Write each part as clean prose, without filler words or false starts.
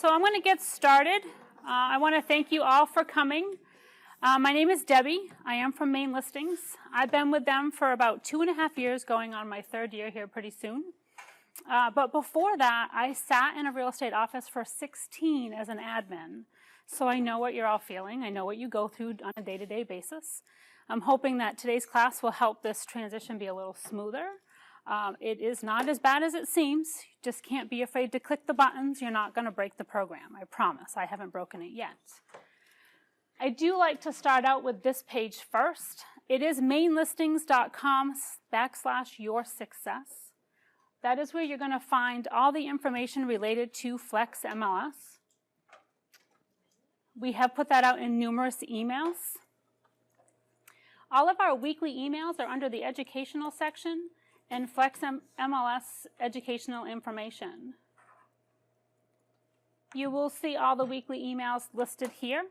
So I'm going to get started. I want to thank you all for coming. My name is Debbie. I am from Maine Listings. I've been with them for about 2.5 years, going on my 3rd year here pretty soon. But before that, I sat in a real estate office for 16 as an admin. So I know what you're all feeling. I know what you go through on a day-to-day basis. I'm hoping that today's class will help this transition be a little smoother. It is not as bad as it seems. You just can't be afraid to click the buttons. You're not going to break the program. I promise. I haven't broken it yet. I do like to start out with this page first. It is mainlistings.com/yoursuccess. That is where you're going to find all the information related to flexmls. We have put that out in numerous emails. All of our weekly emails are under the educational section and flexmls educational information. You will see all the weekly emails listed here.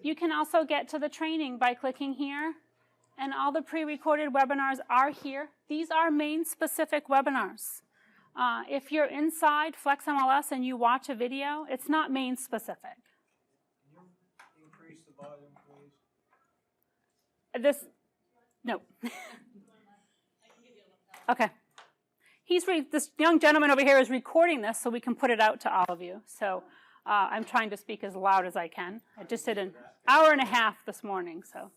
You can also get to the training by clicking here, and all the pre-recorded webinars are here. These are Maine-specific webinars. If you're inside FlexMLS and you watch a video, it's not Maine-specific. Can you increase the volume, please? No. Okay. This young gentleman over here is recording this so we can put it out to all of you. So I'm trying to speak as loud as I can. I just did an hour and a half this morning. So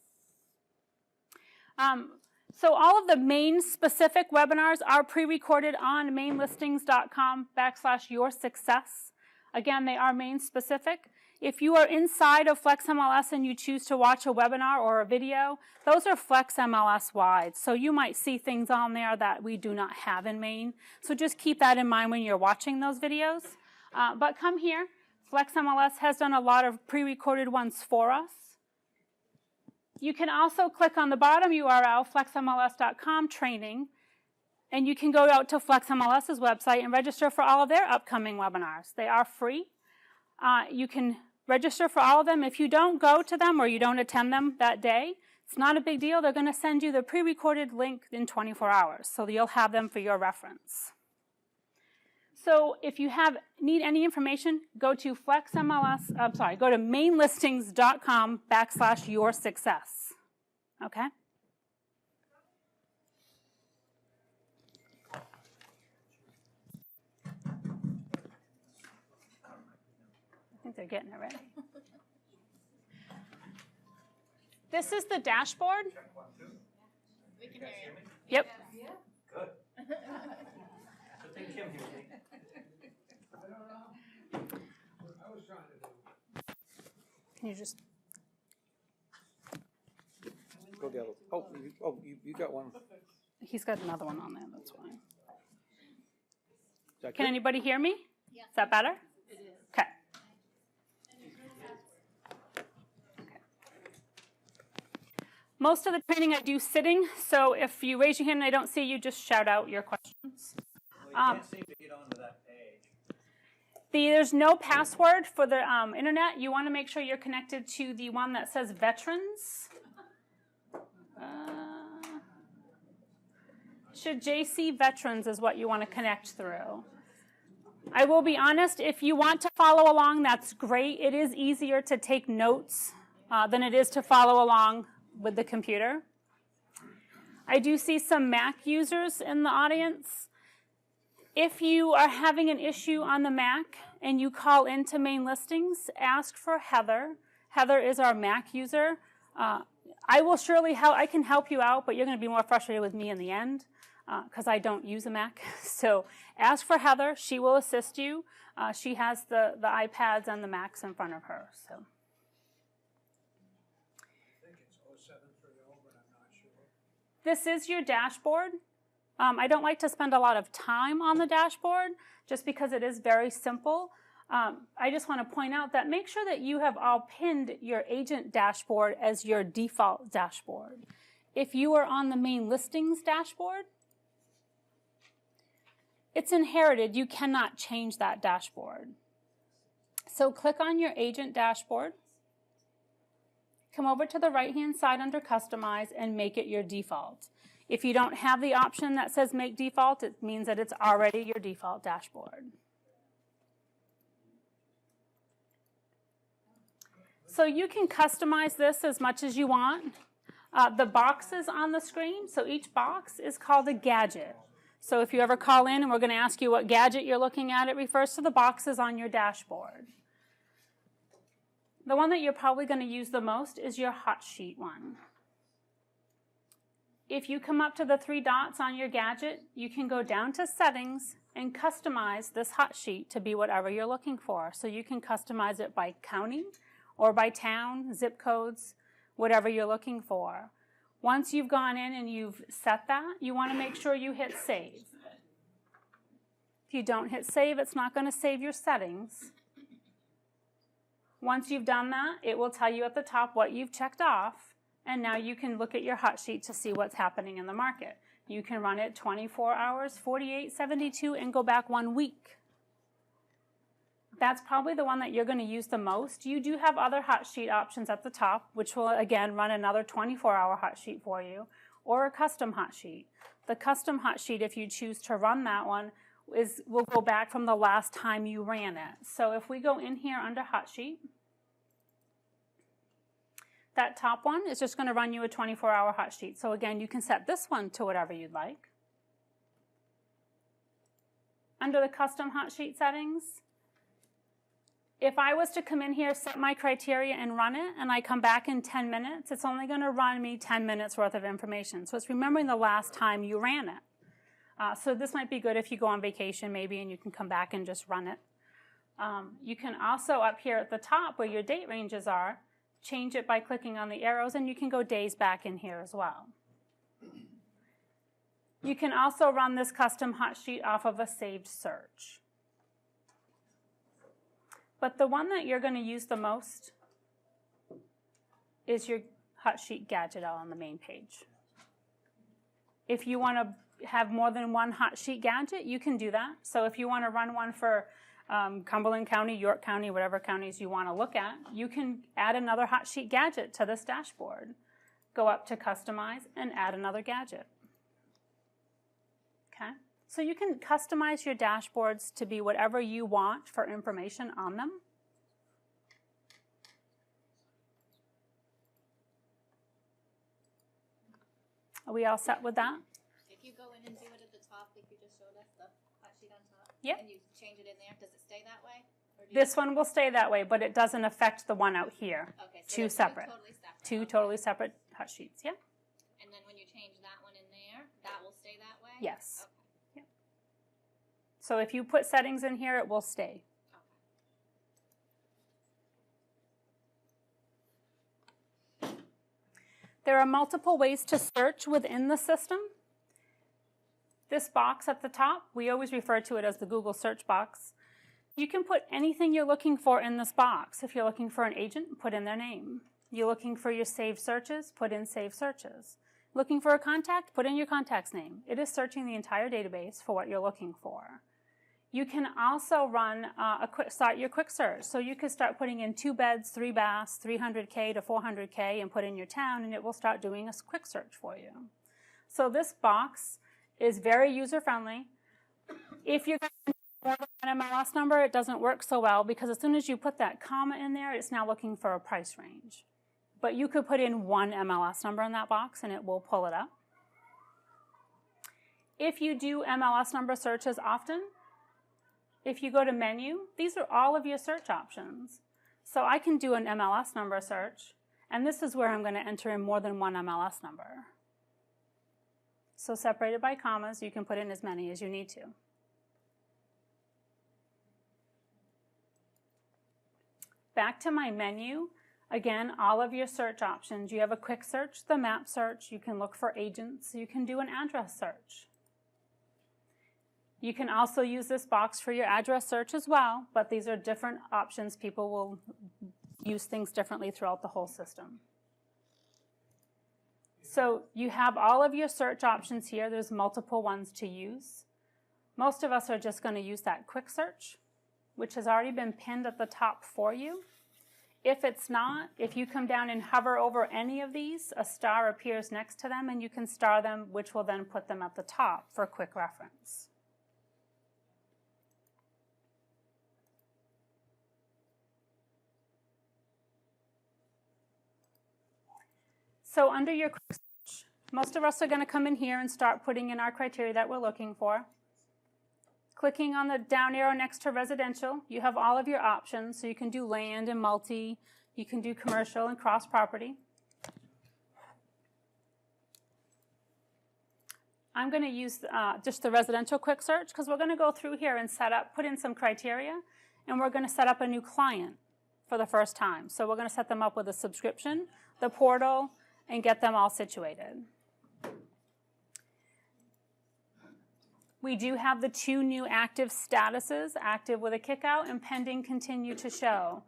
all of the Maine-specific webinars are pre-recorded on mainlistings.com/yoursuccess. Again, they are Maine-specific. If you are inside of FlexMLS and you choose to watch a webinar or a video, those are FlexMLS wide. So you might see things on there that we do not have in Maine. So just keep that in mind when you're watching those videos. But come here. FlexMLS has done a lot of pre-recorded ones for us. You can also click on the bottom URL, flexmls.com training, and you can go out to FlexMLS's website and register for all of their upcoming webinars. They are free. You can register for all of them. If you don't go to them or you don't attend them that day, it's not a big deal. They're going to send you the pre-recorded link in 24 hours, so you'll have them for your reference. So if you need any information, go to go to mainlistings.com/yoursuccess. Okay? I think they're getting it ready. This is the dashboard. We can hear you. Yep. Good. So take Kim here. Can you just... Go the other. You got one. He's got another one on there, that's why. Is that Can good? anybody hear me? Yeah. Is that better? It is. Okay. Most of the training I do sitting, so if you raise your hand and I don't see you, just shout out your questions. Well, you can't seem to get onto that page. There's no password for the internet. You want to make sure you're connected to the one that says veterans. Should JC Veterans is what you want to connect through. I will be honest, if you want to follow along, that's great. It is easier to take notes than it is to follow along with the computer. I do see some Mac users in the audience. If you are having an issue on the Mac and you call into Maine Listings, ask for Heather. Heather is our Mac user. I will surely help. I can help you out, but you're going to be more frustrated with me in the end because I don't use a Mac. So ask for Heather. She will assist you. She has the iPads and the Macs in front of her. So. I think it's 0730, but I'm not sure. This is your dashboard. I don't like to spend a lot of time on the dashboard just because it is very simple. I just want to point out that make sure that you have all pinned your agent dashboard as your default dashboard. If you are on the Maine Listings dashboard, it's inherited. You cannot change that dashboard. So click on your agent dashboard. Come over to the right-hand side under Customize and make it your default. If you don't have the option that says make default, it means that it's already your default dashboard. So you can customize this as much as you want. The boxes on the screen, so each box is called a gadget. So if you ever call in and we're going to ask you what gadget you're looking at, it refers to the boxes on your dashboard. The one that you're probably going to use the most is your hot sheet one. If you come up to the 3 dots on your gadget, you can go down to settings and customize this hot sheet to be whatever you're looking for. So you can customize it by county or by town, zip codes, whatever you're looking for. Once you've gone in and you've set that, you want to make sure you hit save. If you don't hit save, it's not going to save your settings. Once you've done that, it will tell you at the top what you've checked off, and now you can look at your hot sheet to see what's happening in the market. You can run it 24 hours, 48, 72, and go back 1 week. That's probably the one that you're going to use the most. You do have other hot sheet options at the top, which will, again, run another 24-hour hot sheet for you, or a custom hot sheet. The custom hot sheet, if you choose to run that one, will go back from the last time you ran it. So if we go in here under hot sheet, that top one is just going to run you a 24-hour hot sheet. So again, you can set this one to whatever you'd like. Under the custom hot sheet settings, if I was to come in here, set my criteria, and run it, and I come back in 10 minutes, it's only going to run me 10 minutes worth of information. So it's remembering the last time you ran it. So this might be good if you go on vacation maybe and you can come back and just run it. You can also, up here at the top where your date ranges are, change it by clicking on the arrows, and you can go days back in here as well. You can also run this custom hot sheet off of a saved search. But the one that you're going to use the most is your hot sheet gadget out on the main page. If you want to have more than one hot sheet gadget, you can do that. So if you want to run one for Cumberland County, York County, whatever counties you want to look at, you can add another hot sheet gadget to this dashboard. Go up to customize and add another gadget. Okay? So you can customize your dashboards to be whatever you want for information on them. Are we all set with that? If you go in and do it at the top, like you just showed us, the hot sheet on top, Yep. and you change it in there, does it stay that way? Or do This one will stay that way, but it doesn't affect the one out here. Okay, so Two they're separate. Totally separate. Two Okay. totally separate hot sheets, yeah? And then when you change that one in there, that will stay that way? Yes. Okay. So if you put settings in here, it will stay. Okay. There are multiple ways to search within the system. This box at the top, we always refer to it as the Google search box. You can put anything you're looking for in this box. If you're looking for an agent, put in their name. You're looking for your saved searches, put in saved searches. Looking for a contact, put in your contact's name. It is searching the entire database for what you're looking for. You can also run start your quick search. So you could start putting in 2 beds, 3 baths, 300K to 400K, and put in your town, and it will start doing a quick search for you. So this box is very user-friendly. If you're going to more than an MLS number, it doesn't work so well because as soon as you put that comma in there, it's now looking for a price range. But you could put in 1 MLS number in that box, and it will pull it up. If you do MLS number searches often, if you go to menu, these are all of your search options. So I can do an MLS number search, and this is where I'm going to enter in more than 1 MLS number. So separated by commas, you can put in as many as you need to. Back to my menu, again, all of your search options. You have a quick search, the map search, you can look for agents, you can do an address search. You can also use this box for your address search as well, but these are different options. People will use things differently throughout the whole system. So you have all of your search options here. There's multiple ones to use. Most of us are just going to use that quick search, which has already been pinned at the top for you. If it's not, if you come down and hover over any of these, a star appears next to them and you can star them, which will then put them at the top for quick reference. So under your quick search, most of us are going to come in here and start putting in our criteria that we're looking for. Clicking on the down arrow next to residential, you have all of your options. So you can do land and multi, you can do commercial and cross property. I'm going to use just the residential quick search because we're going to go through here and put in some criteria, and we're going to set up a new client for the first time. So we're going to set them up with a subscription, the portal, and get them all situated. We do have the 2 new active statuses, active with a kickout and pending continue to show.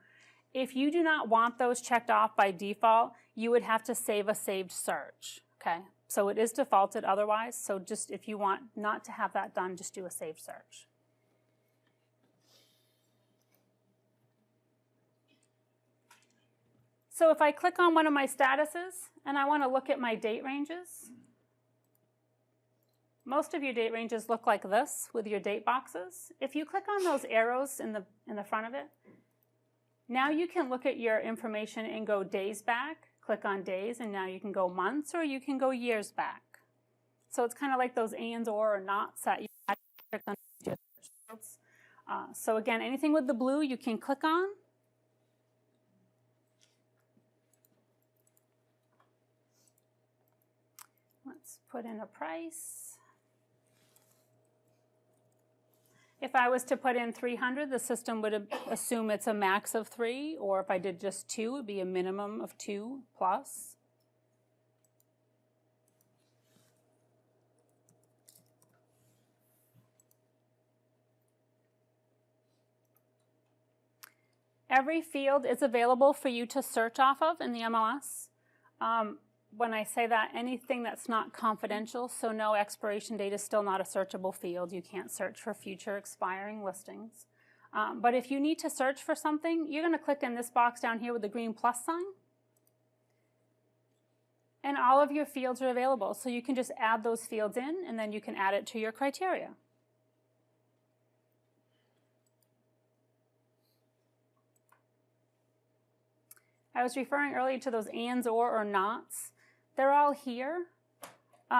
If you do not want those checked off by default, you would have to save a saved search, okay? So it is defaulted otherwise, so just if you want not to have that done, just do a saved search. So if I click on one of my statuses and I want to look at my date ranges, most of your date ranges look like this with your date boxes. If you click on those arrows in the front of it, now you can look at your information and go days back, click on days, and now you can go months or you can go years back. So it's kind of like those ands or nots that you click on your search fields. So again, anything with the blue you can click on. Let's put in a price. If I was to put in 300, the system would assume it's a max of 3, or if I did just 2, it would be a minimum of 2 plus. Every field is available for you to search off of in the MLS. When I say that, anything that's not confidential, so no expiration date is still not a searchable field. You can't search for future expiring listings. But if you need to search for something, you're going to click in this box down here with the green plus sign. And all of your fields are available. So you can just add those fields in, and then you can add it to your criteria. I was referring earlier to those ands, or nots. They're all here.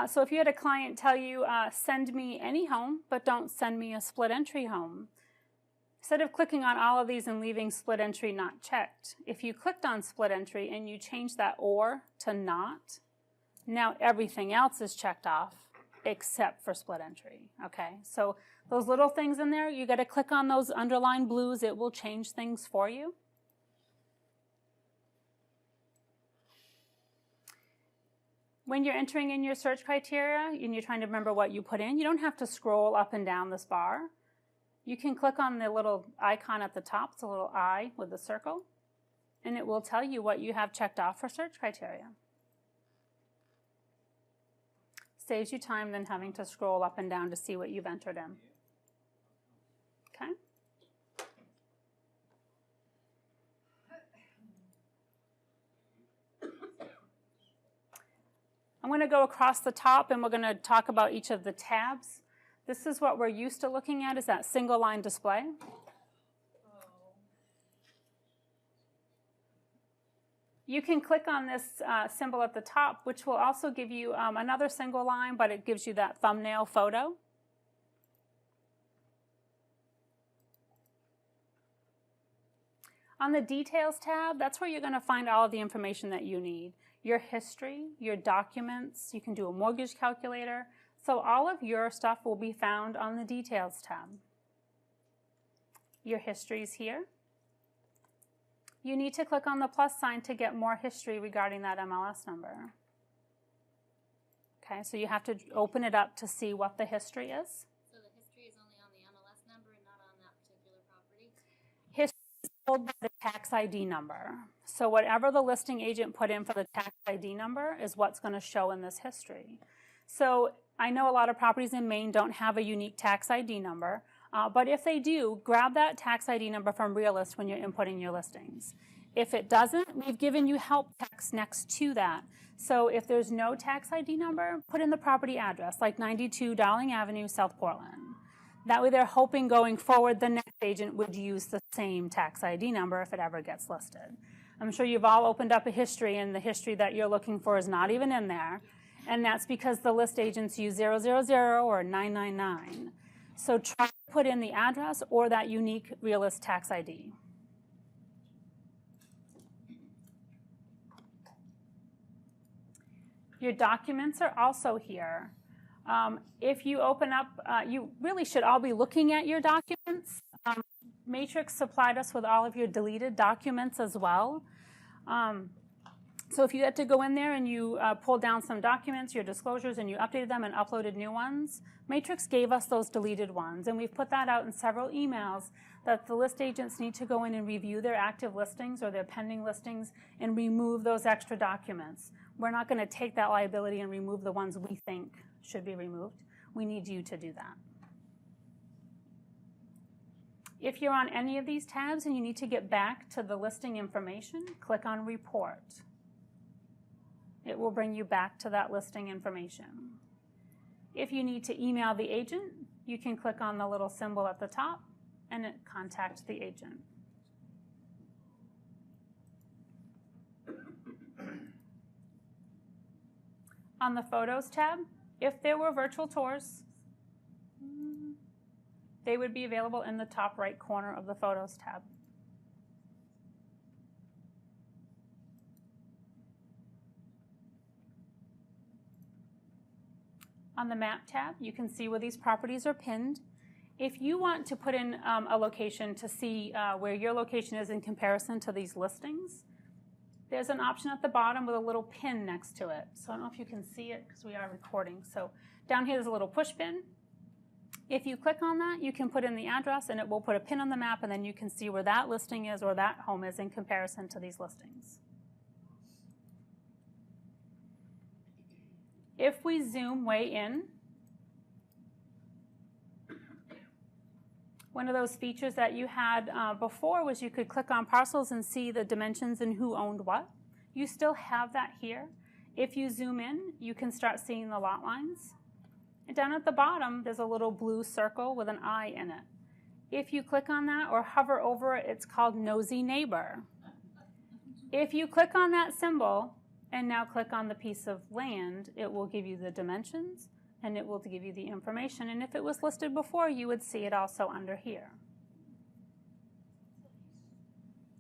So if you had a client tell you, send me any home, but don't send me a split entry home, instead of clicking on all of these and leaving split entry not checked, if you clicked on split entry and you change that or to not, now everything else is checked off except for split entry, okay? So those little things in there, you got to click on those underlined blues. It will change things for you. When you're entering in your search criteria and you're trying to remember what you put in, you don't have to scroll up and down this bar. You can click on the little icon at the top, it's a little eye with the circle, and it will tell you what you have checked off for search criteria. Saves you time than having to scroll up and down to see what you've entered in. Okay? I'm going to go across the top and we're going to talk about each of the tabs. This is what we're used to looking at, is that single line display. You can click on this symbol at the top, which will also give you another single line, but it gives you that thumbnail photo. On the Details tab, that's where you're going to find all of the information that you need. Your history, your documents, you can do a mortgage calculator. So all of your stuff will be found on the Details tab. Your history is here. You need to click on the plus sign to get more history regarding that MLS number. Okay, so you have to open it up to see what the history is. So the history is only on the MLS number and not on that particular property? History is pulled by the tax ID number. So whatever the listing agent put in for the tax ID number is what's going to show in this history. So I know a lot of properties in Maine don't have a unique tax ID number, but if they do, grab that tax ID number from Realist when you're inputting your listings. If it doesn't, we've given you help text next to that. So if there's no tax ID number, put in the property address, like 92 Dowling Avenue, South Portland. That way they're hoping going forward the next agent would use the same tax ID number if it ever gets listed. I'm sure you've all opened up a history, and the history that you're looking for is not even in there. And that's because the list agents use 000 or 999. So try to put in the address or that unique realist tax ID. Your documents are also here. If you open up, you really should all be looking at your documents. Matrix supplied us with all of your deleted documents as well. So if you had to go in there and you pulled down some documents, your disclosures, and you updated them and uploaded new ones, Matrix gave us those deleted ones. And we've put that out in several emails that the list agents need to go in and review their active listings or their pending listings and remove those extra documents. We're not going to take that liability and remove the ones we think should be removed. We need you to do that. If you're on any of these tabs and you need to get back to the listing information, click on Report. It will bring you back to that listing information. If you need to email the agent, you can click on the little symbol at the top and it contacts the agent. On the Photos tab, if there were virtual tours, they would be available in the top right corner of the Photos tab. On the Map tab, you can see where these properties are pinned. If you want to put in a location to see where your location is in comparison to these listings, there's an option at the bottom with a little pin next to it. So I don't know if you can see it because we are recording. So down here there's a little push pin. If you click on that, you can put in the address and it will put a pin on the map, and then you can see where that listing is or that home is in comparison to these listings. If we zoom way in, one of those features that you had before was you could click on parcels and see the dimensions and who owned what. You still have that here. If you zoom in, you can start seeing the lot lines. And down at the bottom, there's a little blue circle with an eye in it. If you click on that or hover over it, it's called Nosy Neighbor. If you click on that symbol and now click on the piece of land, it will give you the dimensions and it will give you the information. And if it was listed before, you would see it also under here.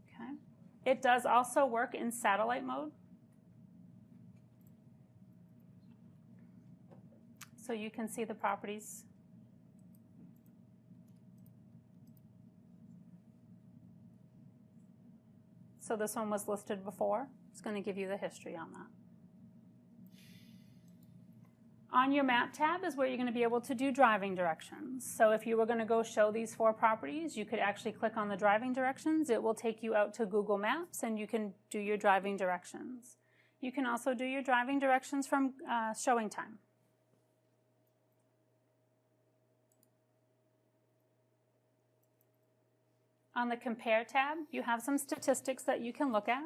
Okay. It does also work in satellite mode. So you can see the properties. So this one was listed before. It's going to give you the history on that. On your map tab is where you're going to be able to do driving directions. So if you were going to go show these 4 properties, you could actually click on the driving directions. It will take you out to Google Maps and you can do your driving directions. You can also do your driving directions from showing time. On the Compare tab, you have some statistics that you can look at.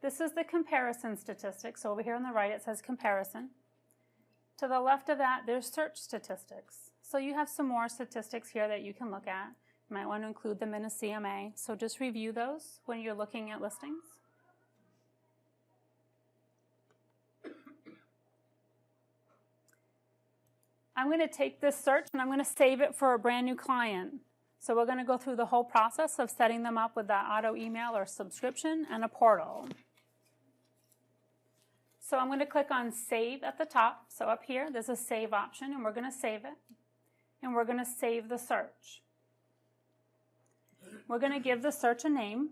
This is the comparison statistics. So over here on the right, it says comparison. To the left of that, there's search statistics. So you have some more statistics here that you can look at. You might want to include them in a CMA. So just review those when you're looking at listings. I'm going to take this search and I'm going to save it for a brand new client. So we're going to go through the whole process of setting them up with that auto email or subscription and a portal. So I'm going to click on Save at the top. So up here, there's a Save option, and we're going to save it. And we're going to save the search. We're going to give the search a name.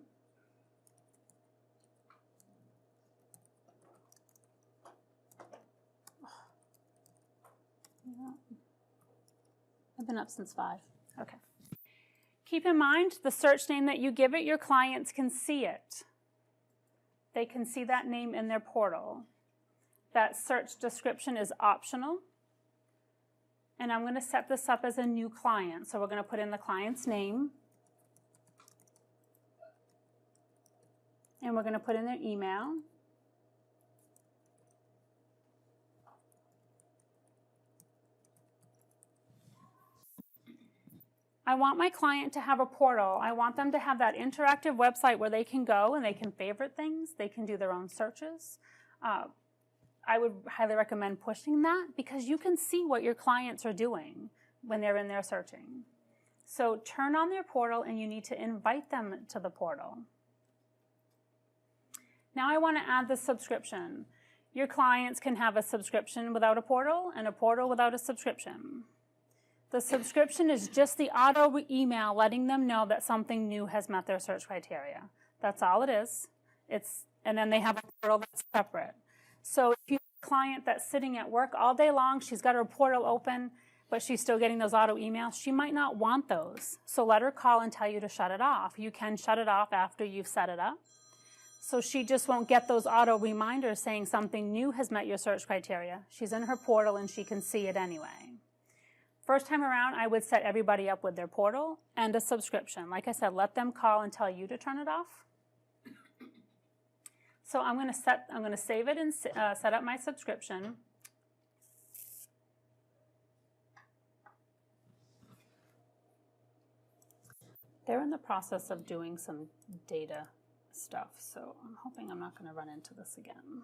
I've been up since 5. Okay. Keep in mind, the search name that you give it, your clients can see it. They can see that name in their portal. That search description is optional. And I'm going to set this up as a new client. So we're going to put in the client's name. and we're going to put in their email. I want my client to have a portal. I want them to have that interactive website where they can go and they can favorite things. They can do their own searches. I would highly recommend pushing that because you can see what your clients are doing when they're in there searching. So turn on their portal and you need to invite them to the portal. Now I want to add the subscription. Your clients can have a subscription without a portal and a portal without a subscription. The subscription is just the auto email letting them know that something new has met their search criteria. That's all it is. And then they have a portal that's separate. So if you have a client that's sitting at work all day long, she's got her portal open, but she's still getting those auto emails, she might not want those. So let her call and tell you to shut it off. You can shut it off after you've set it up. So she just won't get those auto reminders saying something new has met your search criteria. She's in her portal and she can see it anyway. First time around, I would set everybody up with their portal and a subscription. Like I said, let them call and tell you to turn it off. So I'm going to save it and set up my subscription. They're in the process of doing some data stuff, so I'm hoping I'm not going to run into this again.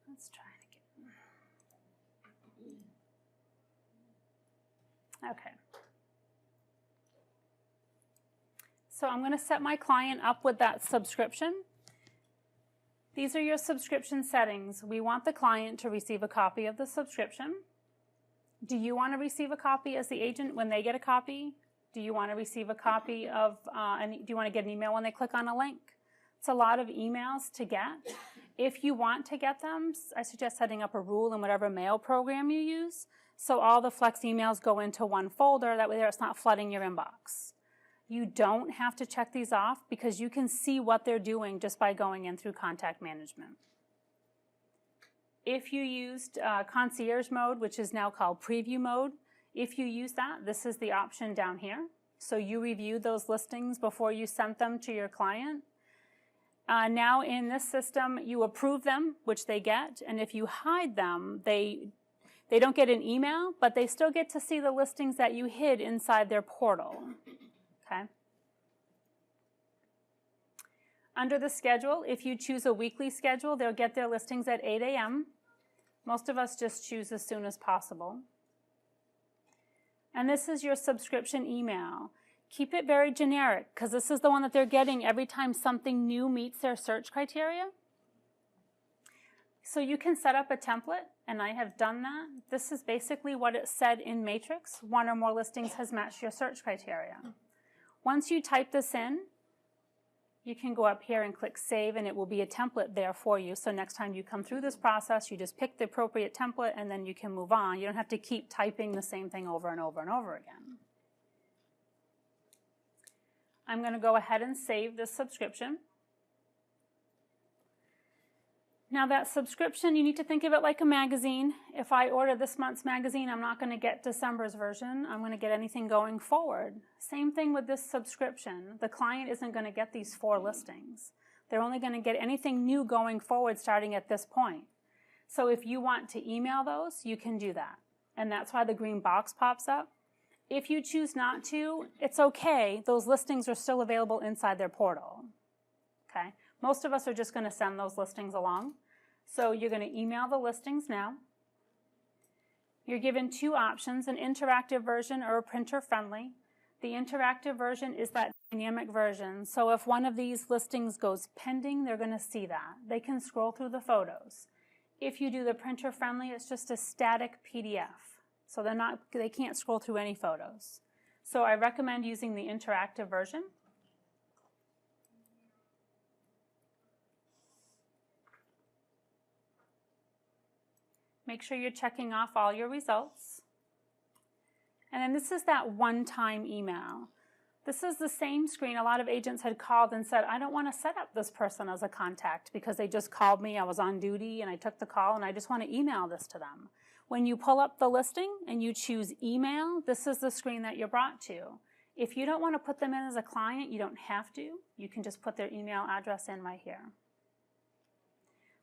Let's try it again. Okay. So I'm going to set my client up with that subscription. These are your subscription settings. We want the client to receive a copy of the subscription. Do you want to receive a copy as the agent when they get a copy? Do you want to receive a copy of, do you want to get an email when they click on a link? It's a lot of emails to get. If you want to get them, I suggest setting up a rule in whatever mail program you use, so all the Flex emails go into one folder, that way it's not flooding your inbox. You don't have to check these off because you can see what they're doing just by going in through contact management. If you used concierge mode, which is now called preview mode, if you use that, this is the option down here. So you reviewed those listings before you sent them to your client. Now in this system, you approve them, which they get, and if you hide them, they don't get an email, but they still get to see the listings that you hid inside their portal. Okay. Under the schedule, if you choose a weekly schedule, they'll get their listings at 8 a.m. Most of us just choose as soon as possible. And this is your subscription email. Keep it very generic because this is the one that they're getting every time something new meets their search criteria. So you can set up a template, and I have done that. This is basically what it said in Matrix. One or more listings has matched your search criteria. Once you type this in, you can go up here and click Save, and it will be a template there for you. So next time you come through this process, you just pick the appropriate template, and then you can move on. You don't have to keep typing the same thing over and over and over again. I'm going to go ahead and save this subscription. Now that subscription, you need to think of it like a magazine. If I order this month's magazine, I'm not going to get December's version. I'm going to get anything going forward. Same thing with this subscription. The client isn't going to get these 4 listings. They're only going to get anything new going forward starting at this point. So if you want to email those, you can do that. And that's why the green box pops up. If you choose not to, it's okay. Those listings are still available inside their portal. Okay? Most of us are just going to send those listings along. So you're going to email the listings now. You're given 2 options, an interactive version or a printer-friendly. The interactive version is that dynamic version. So if one of these listings goes pending, they're going to see that. They can scroll through the photos. If you do the printer-friendly, it's just a static PDF. So they can't scroll through any photos. So I recommend using the interactive version. Make sure you're checking off all your results. And then this is that one-time email. This is the same screen. A lot of agents had called and said, I don't want to set up this person as a contact because they just called me, I was on duty, and I took the call, and I just want to email this to them. When you pull up the listing and you choose email, this is the screen that you're brought to. If you don't want to put them in as a client, you don't have to. You can just put their email address in right here.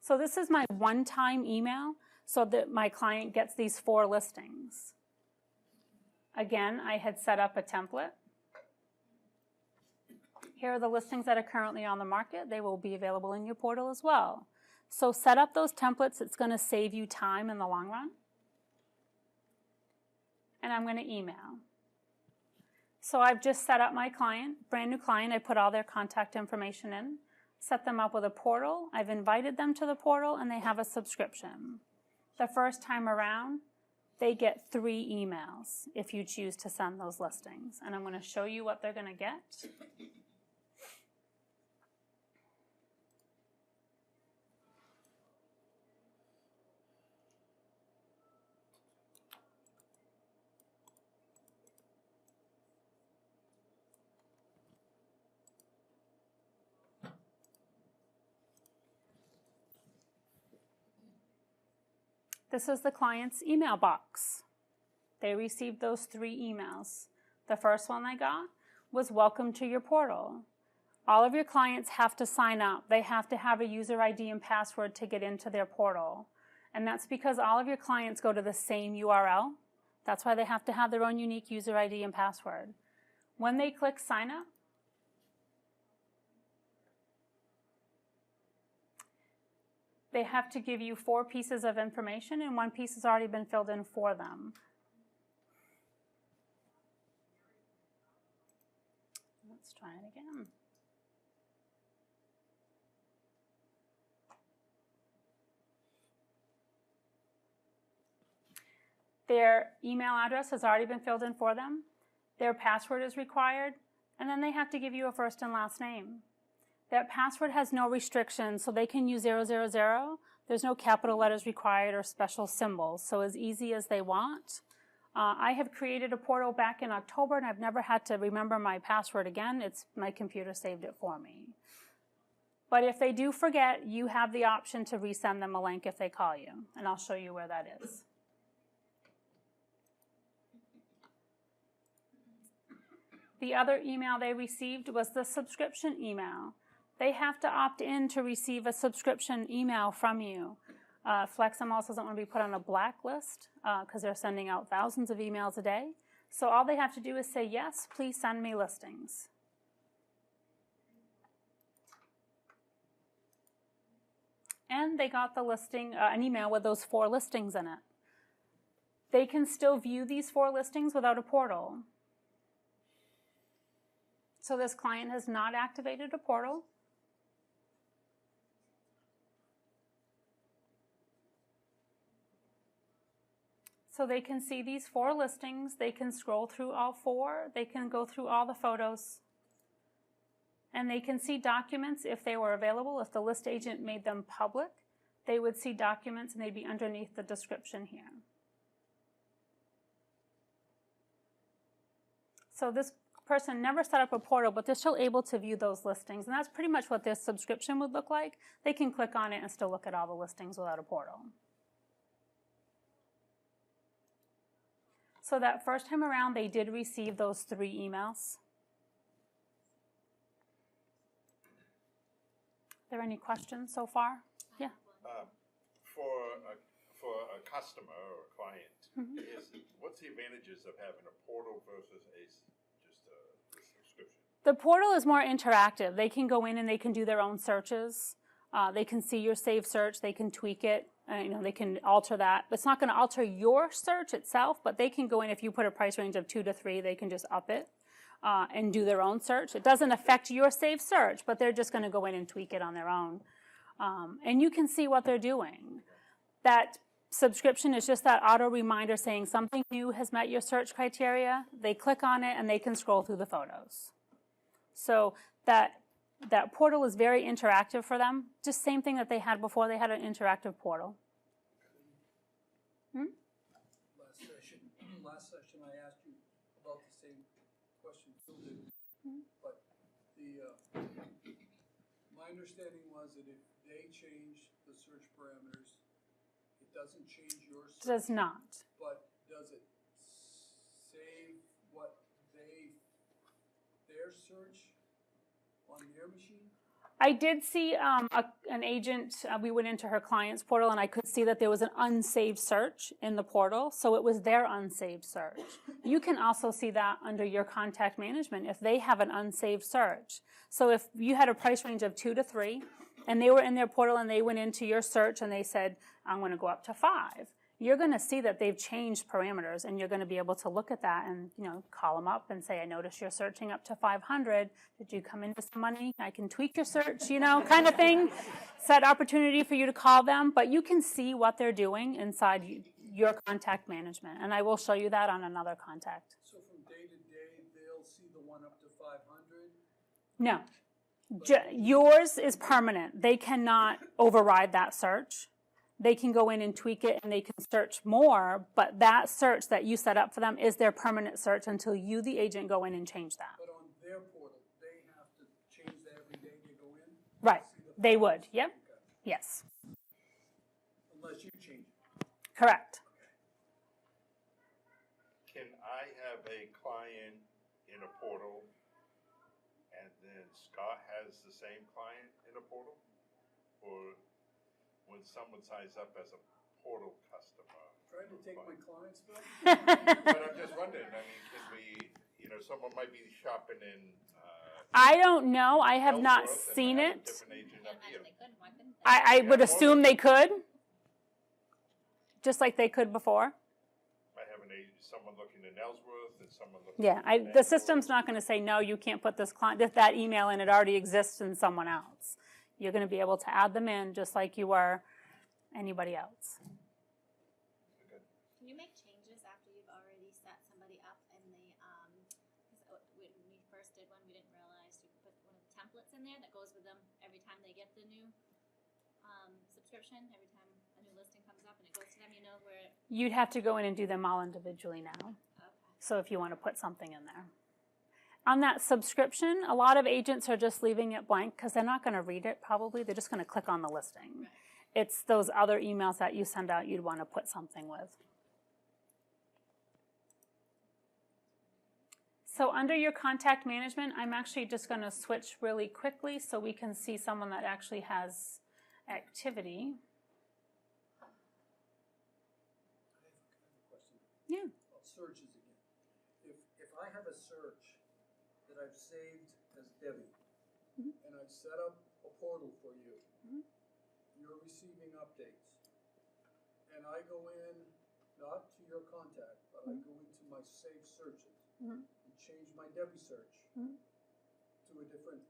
So this is my one-time email so that my client gets these 4 listings. Again, I had set up a template. Here are the listings that are currently on the market. They will be available in your portal as well. So set up those templates. It's going to save you time in the long run. And I'm going to email. So I've just set up my client, brand new client. I put all their contact information in, set them up with a portal. I've invited them to the portal, and they have a subscription. The first time around, they get 3 emails if you choose to send those listings. And I'm going to show you what they're going to get. This is the client's email box. They received those 3 emails. The first one they got was welcome to your portal. All of your clients have to sign up. They have to have a user ID and password to get into their portal. And that's because all of your clients go to the same URL. That's why they have to have their own unique user ID and password. When they click sign up, they have to give you 4 pieces of information, and 1 piece has already been filled in for them. Let's try it again. Their email address has already been filled in for them. Their password is required, and then they have to give you a first and last name. That password has no restrictions, so they can use 000. There's no capital letters required or special symbols, so as easy as they want. I have created a portal back in October, and I've never had to remember my password again. My computer saved it for me. But if they do forget, you have the option to resend them a link if they call you, and I'll show you where that is. The other email they received was the subscription email. They have to opt in to receive a subscription email from you. flexmls doesn't want to be put on a blacklist because they're sending out thousands of emails a day. So all they have to do is say, yes, please send me listings. And they got the listing, an email with those 4 listings in it. They can still view these 4 listings without a portal. So this client has not activated a portal. So they can see these 4 listings. They can scroll through all 4. They can go through all the photos. And they can see documents if they were available. If the list agent made them public, they would see documents and they'd be underneath the description here. So this person never set up a portal, but they're still able to view those listings. And that's pretty much what this subscription would look like. They can click on it and still look at all the listings without a portal. So that first time around, they did receive those 3 emails. Are there any questions so far? Yeah. For a customer or a client, what's the advantages of having a portal versus just a subscription? The portal is more interactive. They can go in and they can do their own searches. They can see your saved search. They can tweak it. They can alter that. It's not going to alter your search itself, but they can go in. If you put a price range of 2 to 3, they can just up it and do their own search. It doesn't affect your saved search, but they're just going to go in and tweak it on their own. And you can see what they're doing. That subscription is just that auto reminder saying something new has met your search criteria. They click on it and they can scroll through the photos. So that portal is very interactive for them. Just same thing that they had before. They had an interactive portal. Last session I asked you about the same question Phil did, but my understanding was that if they change the search parameters, it doesn't change your search. Does not. But does it save what their search on their machine? I did see an agent, we went into her client's portal and I could see that there was an unsaved search in the portal, so it was their unsaved search. You can also see that under your contact management if they have an unsaved search. So if you had a price range of 2 to 3 and they were in their portal and they went into your search and they said, I'm going to go up to 5, you're going to see that they've changed parameters and you're going to be able to look at that and, call them up and say, I noticed you're searching up to 500. Did you come into some money? I can tweak your search, kind of thing. Set opportunity for you to call them, but you can see what they're doing inside your contact management. And I will show you that on another contact. So from day to day, they'll see the one up to 500? No. Yours is permanent. They cannot override that search. They can go in and tweak it and they can search more, but that search that you set up for them is their permanent search until you, the agent, go in and change that. But on their portal, they have to change that every day they go in? Right. They would. Yep. Yes. Unless you change it. Correct. Can I have a client in a portal and then Scott has the same client in a portal? Or when someone signs up as a portal customer? Trying to take my clients back? But I'm just wondering, can we, someone might be shopping in, I don't know. I have not Ellsworth and seen have a it. different agent up here. They could, why couldn't they? I would assume they could, just like they could before. Might have someone looking in Ellsworth and someone looking. Yeah, in the Bangor. system's not going to say, no, you can't put that email in. It already exists in someone else. You're going to be able to add them in just like you were anybody else. Can you make changes after you've already set somebody up in the, because when we first did one, we didn't realize you could put one of the templates in there that goes with them every time they get the new subscription, every time a new listing comes up and it goes to them, where. You'd have to go in and do them all individually now. Okay. So if you want to put something in there. On that subscription, a lot of agents are just leaving it blank because they're not going to read it probably. They're just going to click on the listing. Right. It's those other emails that you send out you'd want to put something with. So under your contact management, I'm actually just going to switch really quickly so we can see someone that actually has activity. I have a question. Yeah. About searches again. If I have a search that I've saved as Debbie, and I've set up a portal for you, you're receiving updates, and I go in, not to your contact, but I go into my saved searches, and change my Debbie search to a different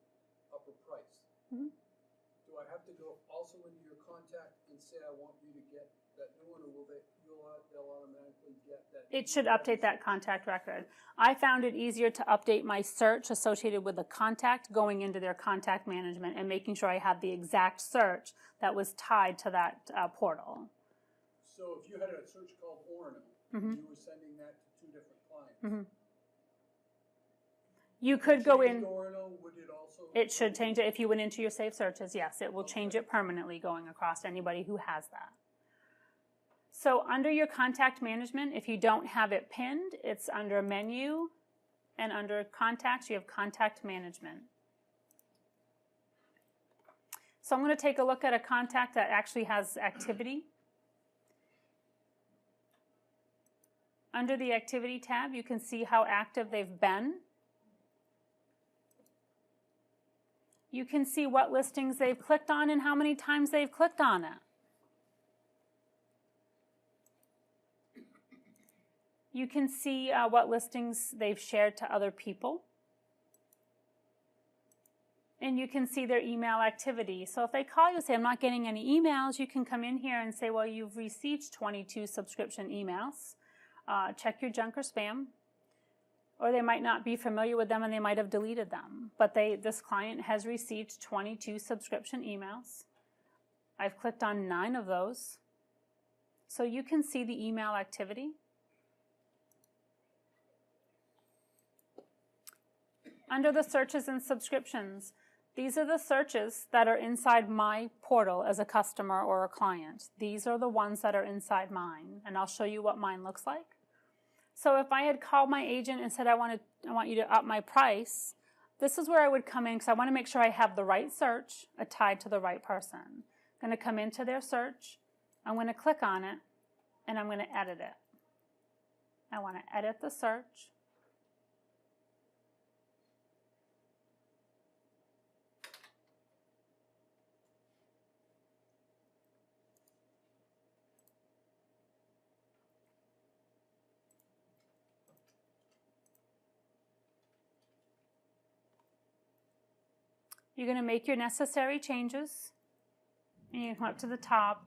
upper price. Do I have to go also into your contact and say I want you to get that new one, or will they'll automatically get that? It should update that contact record. I found it easier to update my search associated with the contact going into their contact management and making sure I had the exact search that was tied to that portal. So if you had a search called Orono, and you were sending that to 2 different clients, You could go in. Orono, would it also? It should change it if you went into your saved searches. Yes, it will change it permanently going across anybody who has that. So under your contact management, if you don't have it pinned, it's under menu, and under contacts, you have contact management. So I'm going to take a look at a contact that actually has activity. Under the activity tab, you can see how active they've been. You can see what listings they've clicked on and how many times they've clicked on it. You can see what listings they've shared to other people. And you can see their email activity. So if they call you and say, I'm not getting any emails, you can come in here and say, well, you've received 22 subscription emails. Check your junk or spam. Or they might not be familiar with them and they might have deleted them. But this client has received 22 subscription emails. I've clicked on 9 of those. So you can see the email activity. Under the searches and subscriptions, these are the searches that are inside my portal as a customer or a client. These are the ones that are inside mine, and I'll show you what mine looks like. So if I had called my agent and said, I want you to up my price, this is where I would come in because I want to make sure I have the right search tied to the right person. I'm going to come into their search, I'm going to click on it, and I'm going to edit it. I want to edit the search. You're going to make your necessary changes, and you can come up to the top,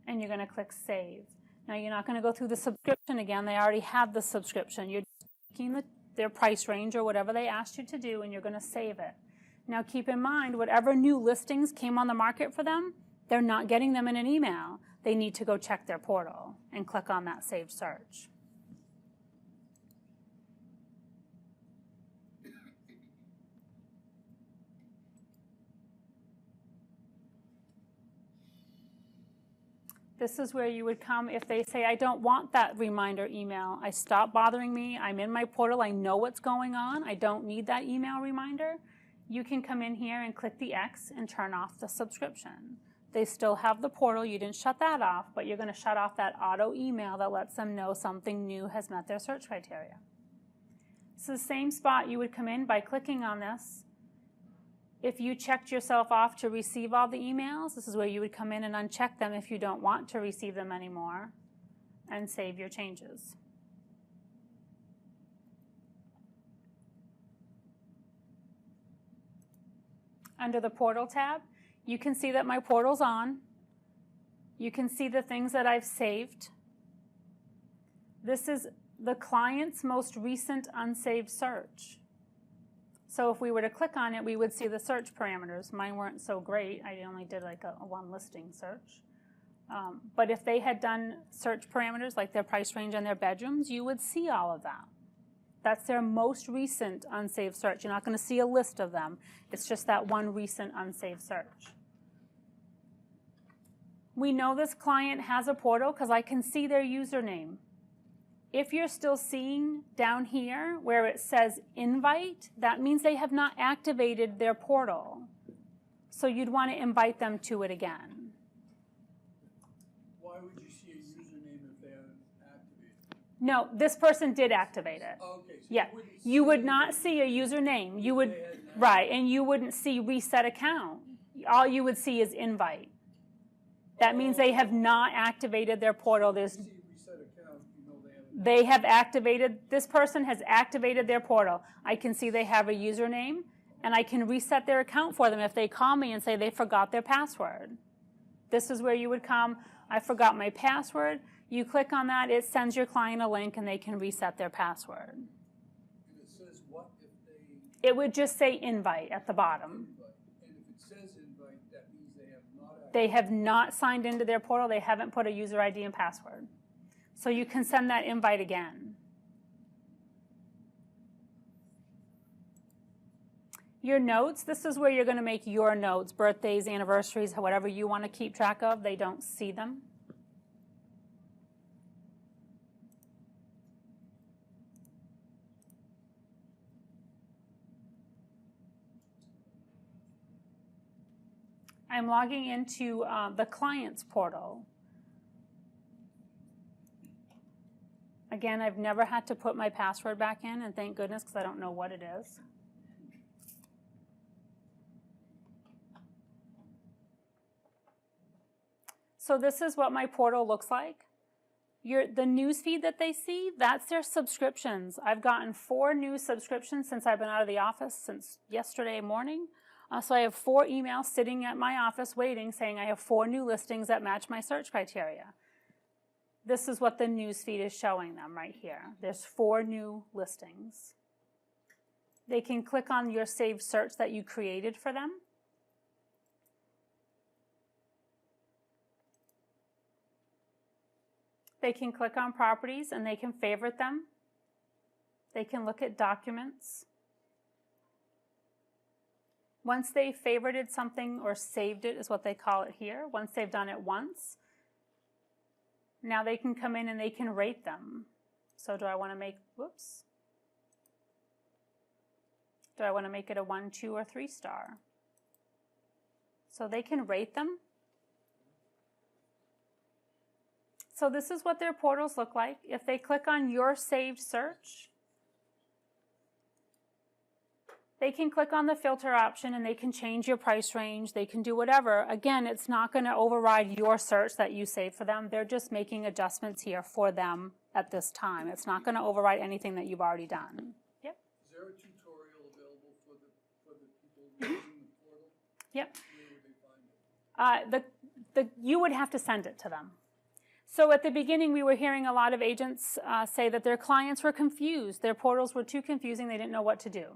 and you're going to click Save. Now, you're not going to go through the subscription again. They already have the subscription. You're taking their price range or whatever they asked you to do, and you're going to save it. Now, keep in mind, whatever new listings came on the market for them, they're not getting them in an email. They need to go check their portal and click on that Save Search. This is where you would come if they say, I don't want that reminder email. I stop bothering me. I'm in my portal. I know what's going on. I don't need that email reminder. You can come in here and click the X and turn off the subscription. They still have the portal. You didn't shut that off, but you're going to shut off that auto email that lets them know something new has met their search criteria. It's the same spot you would come in by clicking on this. If you checked yourself off to receive all the emails, this is where you would come in and uncheck them if you don't want to receive them anymore and save your changes. Under the Portal tab, you can see that my portal's on. You can see the things that I've saved. This is the client's most recent unsaved search. So if we were to click on it, we would see the search parameters. Mine weren't so great. I only did like a one listing search. But if they had done search parameters like their price range and their bedrooms, you would see all of that. That's their most recent unsaved search. You're not going to see a list of them. It's just that one recent unsaved search. We know this client has a portal because I can see their username. If you're still seeing down here where it says invite, that means they have not activated their portal. So you'd want to invite them to it again. Why would you see a username if they haven't activated? No, this person did activate it. Okay, so Yeah, you would not see a username. You would, right, and you wouldn't see reset account. All you would see is invite. That means they have not activated their portal. There's They have activated, this person has activated their portal. I can see they have a username, and I can reset their account for them if they call me and say they forgot their password. This is where you would come, I forgot my password. You click on that, it sends your client a link, and they can reset their password. And it says what if they... It would just say invite at the bottom. Invite. And if it says invite, that means they have not activated. They have not signed into their portal. They haven't put a user ID and password. So you can send that invite again. Your notes, this is where you're going to make your notes, birthdays, anniversaries, whatever you want to keep track of. They don't see them. I'm logging into the client's portal. Again, I've never had to put my password back in, and thank goodness, because I don't know what it is. So this is what my portal looks like. The news feed that they see, that's their subscriptions. I've gotten 4 new subscriptions since I've been out of the office since yesterday morning. So I have 4 emails sitting at my office waiting saying I have 4 new listings that match my search criteria. This is what the news feed is showing them right here. There's 4 new listings. They can click on your saved search that you created for them. They can click on properties and they can favorite them. They can look at documents. Once they've favorited something or saved it is what they call it here. Once they've done it once, now they can come in and they can rate them. So do I want to make, whoops. Do I want to make it a 1, 2, or 3 star? So they can rate them. So this is what their portals look like. If they click on your saved search, they can click on the filter option and they can change your price range. They can do whatever. Again, it's not going to override your search that you saved for them. They're just making adjustments here for them at this time. It's not going to override anything that you've already done. Yep. Is there a tutorial available for the people using the portal? Yep. Where would they find it? You would have to send it to them. So at the beginning, we were hearing a lot of agents say that their clients were confused. Their portals were too confusing. They didn't know what to do.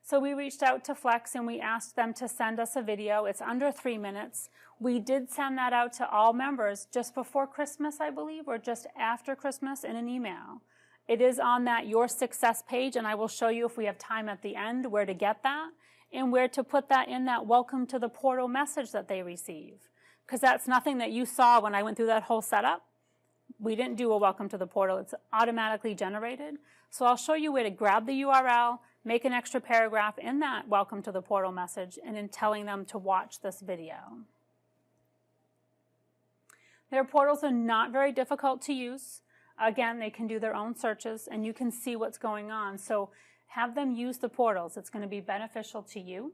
So we reached out to Flex and we asked them to send us a video. It's under 3 minutes. We did send that out to all members just before Christmas, I believe, or just after Christmas in an email. It is on that Your Success page, and I will show you if we have time at the end where to get that and where to put that in that welcome to the portal message that they receive. Because that's nothing that you saw when I went through that whole setup. We didn't do a welcome to the portal. It's automatically generated. So I'll show you where to grab the URL, make an extra paragraph in that welcome to the portal message, and in telling them to watch this video. Their portals are not very difficult to use. Again, they can do their own searches and you can see what's going on. So have them use the portals. It's going to be beneficial to you.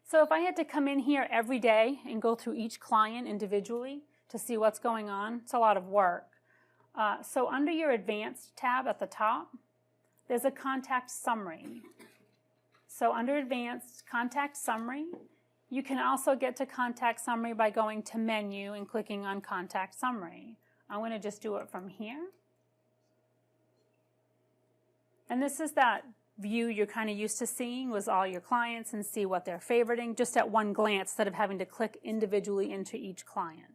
So if I had to come in here every day and go through each client individually to see what's going on, it's a lot of work. So under your Advanced tab at the top, there's a Contact Summary. So under Advanced Contact Summary, you can also get to Contact Summary by going to Menu and clicking on Contact Summary. I'm going to just do it from here. And this is that view you're kind of used to seeing with all your clients and see what they're favoriting just at one glance instead of having to click individually into each client.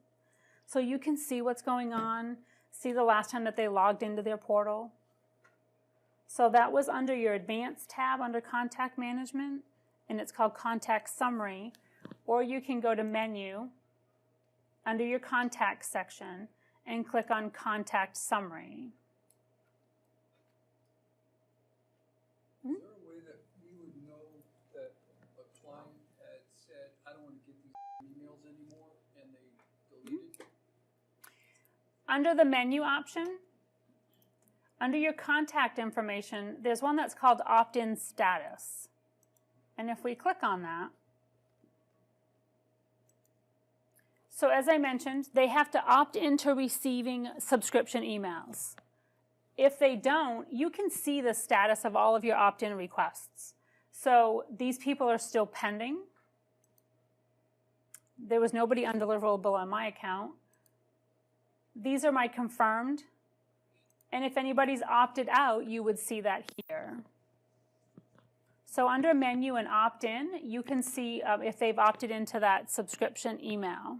So you can see what's going on, see the last time that they logged into their portal. So that was under your Advanced tab under Contact Management, and it's called Contact Summary. Or you can go to Menu under your Contacts section and click on Contact Summary. Is there a way that we would know that a client had said, I don't want to get these emails anymore, and they deleted? Under the menu option, under your contact information, there's one that's called Opt-in Status. And if we click on that, so as I mentioned, they have to opt into receiving subscription emails. If they don't, you can see the status of all of your opt-in requests. So these people are still pending. There was nobody undeliverable on my account. These are my confirmed. And if anybody's opted out, you would see that here. So under Menu and Opt-in, you can see if they've opted into that subscription email.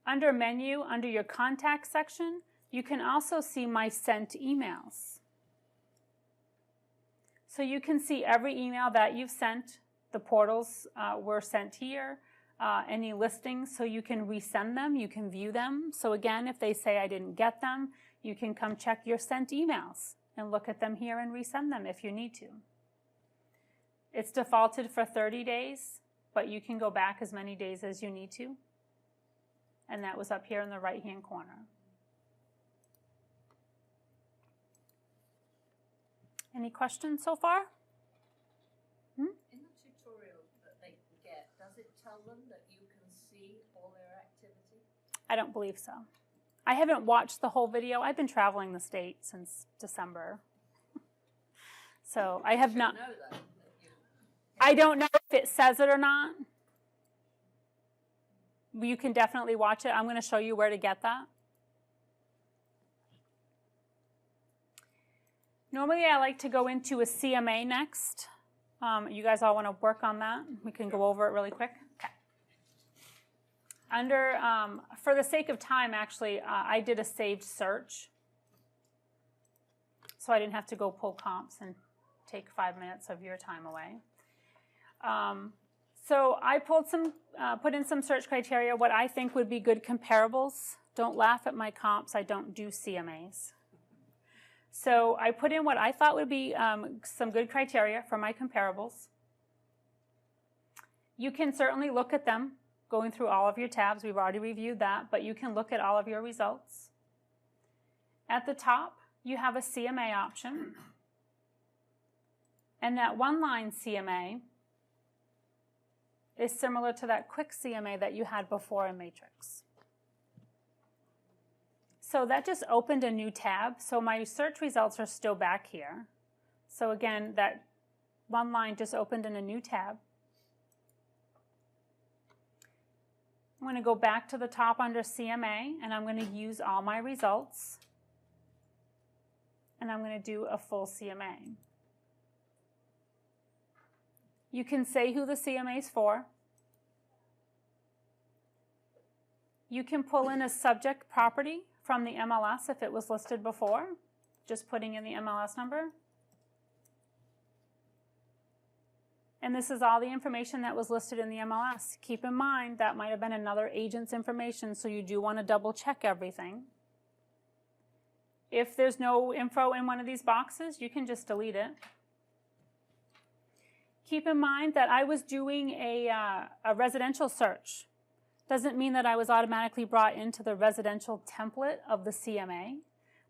Under Menu, under your Contact section, you can also see My Sent Emails. So you can see every email that you've sent. The portals were sent here. Any listings, so you can resend them, you can view them. So again, if they say I didn't get them, you can come check your sent emails and look at them here and resend them if you need to. It's defaulted for 30 days, but you can go back as many days as you need to. And that was up here in the right-hand corner. Any questions so far? In the tutorial that they get, does it tell them that you can see all their activity? I don't believe so. I haven't watched the whole video. I've been traveling the state since December. So I have not. Know that you, I don't know if it says it or not. You can definitely watch it. I'm going to show you where to get that. Normally I like to go into a CMA next. You guys all want to work on that? We can go over it really quick. Okay. Under, for the sake of time, actually, I did a saved search. So I didn't have to go pull comps and take 5 minutes of your time away. So I pulled some, put in some search criteria, what I think would be good comparables. Don't laugh at my comps, I don't do CMAs. So I put in what I thought would be some good criteria for my comparables. You can certainly look at them, going through all of your tabs. We've already reviewed that, but you can look at all of your results. At the top, you have a CMA option. And that one-line CMA is similar to that quick CMA that you had before in Matrix. So that just opened a new tab. So my search results are still back here. So again, that one line just opened in a new tab. I'm going to go back to the top under CMA, and I'm going to use all my results. And I'm going to do a full CMA. You can say who the CMA is for. You can pull in a subject property from the MLS if it was listed before, just putting in the MLS number. And this is all the information that was listed in the MLS. Keep in mind that might have been another agent's information, so you do want to double check everything. If there's no info in one of these boxes, you can just delete it. Keep in mind that I was doing a residential search. Doesn't mean that I was automatically brought into the residential template of the CMA.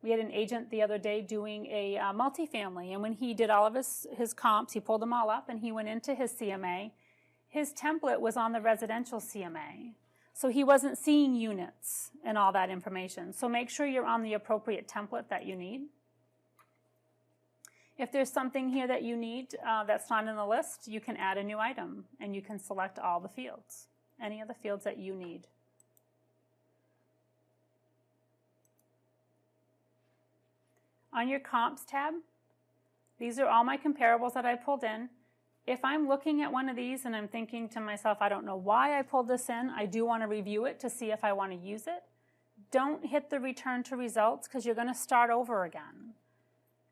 We had an agent the other day doing a multifamily, and when he did all of his comps, he pulled them all up and he went into his CMA. His template was on the residential CMA. So he wasn't seeing units and all that information. So make sure you're on the appropriate template that you need. If there's something here that you need that's not in the list, you can add a new item and you can select all the fields, any of the fields that you need. On your comps tab, these are all my comparables that I pulled in. If I'm looking at one of these and I'm thinking to myself, I don't know why I pulled this in, I do want to review it to see if I want to use it. Don't hit the return to results because you're going to start over again.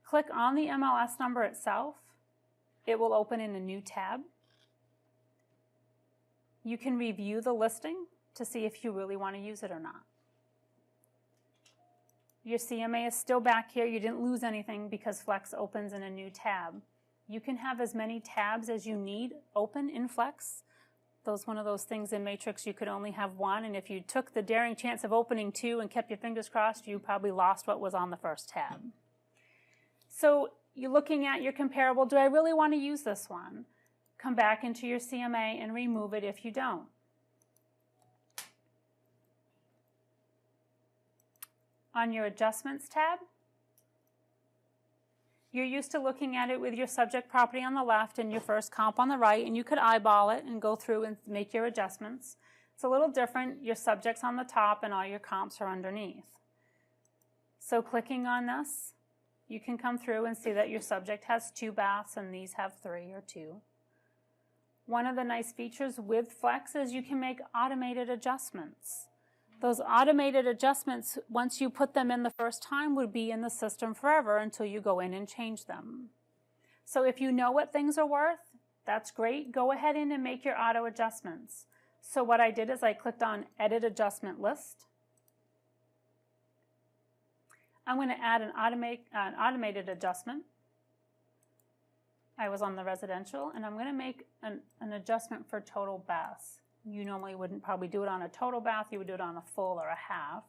Click on the MLS number itself. It will open in a new tab. You can review the listing to see if you really want to use it or not. Your CMA is still back here. You didn't lose anything because Flex opens in a new tab. You can have as many tabs as you need open in Flex. One of those things in Matrix, you could only have one, and if you took the daring chance of opening two and kept your fingers crossed, you probably lost what was on the first tab. So you're looking at your comparable. Do I really want to use this one? Come back into your CMA and remove it if you don't. On your Adjustments tab, you're used to looking at it with your subject property on the left and your first comp on the right, and you could eyeball it and go through and make your adjustments. It's a little different. Your subject's on the top and all your comps are underneath. So clicking on this, you can come through and see that your subject has 2 baths and these have 3 or 2. One of the nice features with Flex is you can make automated adjustments. Those automated adjustments, once you put them in the first time, would be in the system forever until you go in and change them. So if you know what things are worth, that's great. Go ahead in and make your auto adjustments. So what I did is I clicked on Edit Adjustment List. I'm going to add an automated adjustment. I was on the residential, and I'm going to make an adjustment for total baths. You normally wouldn't probably do it on a total bath. You would do it on a full or a half.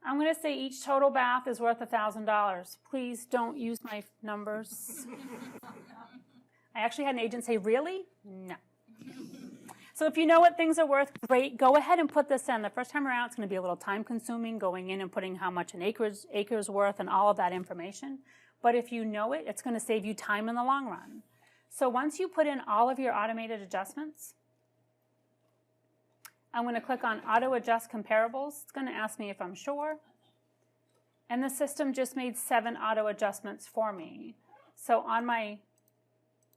I'm going to say each total bath is worth $1,000. Please don't use my numbers. I actually had an agent say, really? No. So if you know what things are worth, great. Go ahead and put this in. The first time around, it's going to be a little time consuming going in and putting how much an acre is worth and all of that information. But if you know it, it's going to save you time in the long run. So once you put in all of your automated adjustments, I'm going to click on Auto Adjust Comparables. It's going to ask me if I'm sure. And the system just made 7 auto adjustments for me. So on my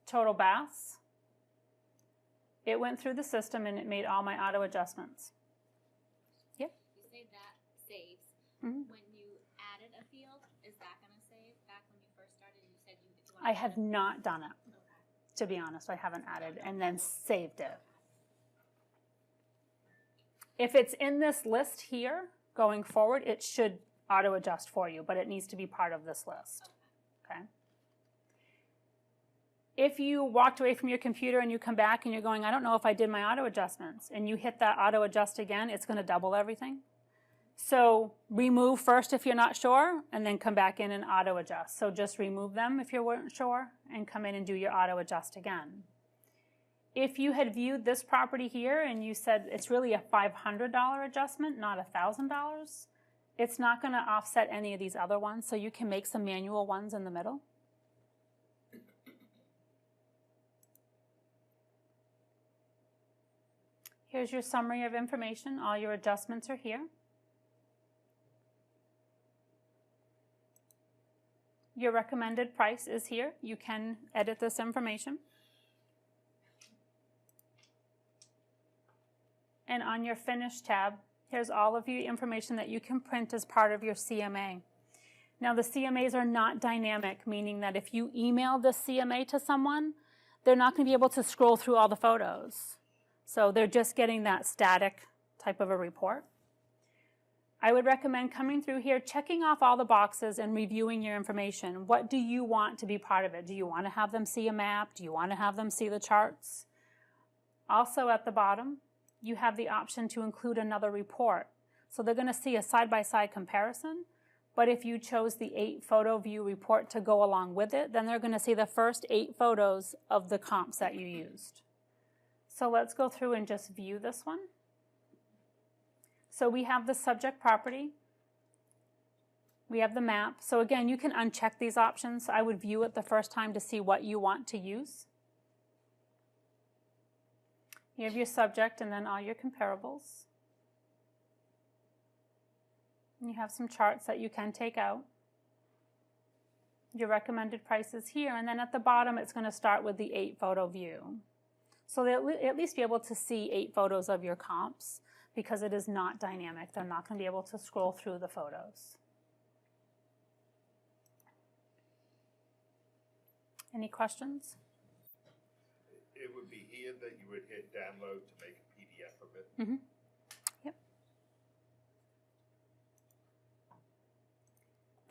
total baths. It went through the system and it made all my auto adjustments. Yep. You say that saves. Mhm. When you added a field, is that going to save? Back when you first started, you said you if you want I have not done it. Okay. To be honest, I haven't added and then saved it. If it's in this list here going forward, it should auto adjust for you, but it needs to be part of this list. Okay. If you walked away from your computer and you come back and you're going, I don't know if I did my auto adjustments, and you hit that auto adjust again, it's going to double everything. So remove first if you're not sure, and then come back in and auto adjust. So just remove them if you weren't sure, and come in and do your auto adjust again. If you had viewed this property here and you said it's really a $500 adjustment, not $1,000, it's not going to offset any of these other ones, so you can make some manual ones in the middle. Here's your summary of information. All your adjustments are here. Your recommended price is here. You can edit this information. And on your Finish tab, here's all of the information that you can print as part of your CMA. Now, the CMAs are not dynamic, meaning that if you email the CMA to someone, they're not going to be able to scroll through all the photos. So they're just getting that static type of a report. I would recommend coming through here, checking off all the boxes and reviewing your information. What do you want to be part of it? Do you want to have them see a map? Do you want to have them see the charts? Also at the bottom, you have the option to include another report. So they're going to see a side-by-side comparison, but if you chose the 8 photo view report to go along with it, then they're going to see the first 8 photos of the comps that you used. So let's go through and just view this one. So we have the subject property. We have the map. So again, you can uncheck these options. I would view it the first time to see what you want to use. You have your subject and then all your comparables. And you have some charts that you can take out. Your recommended price is here, and then at the bottom it's going to start with the 8 photo view. So they'll at least be able to see 8 photos of your comps because it is not dynamic. They're not going to be able to scroll through the photos. Any questions? It would be here that you would hit download to make a PDF of it. Mm-hmm. Yep.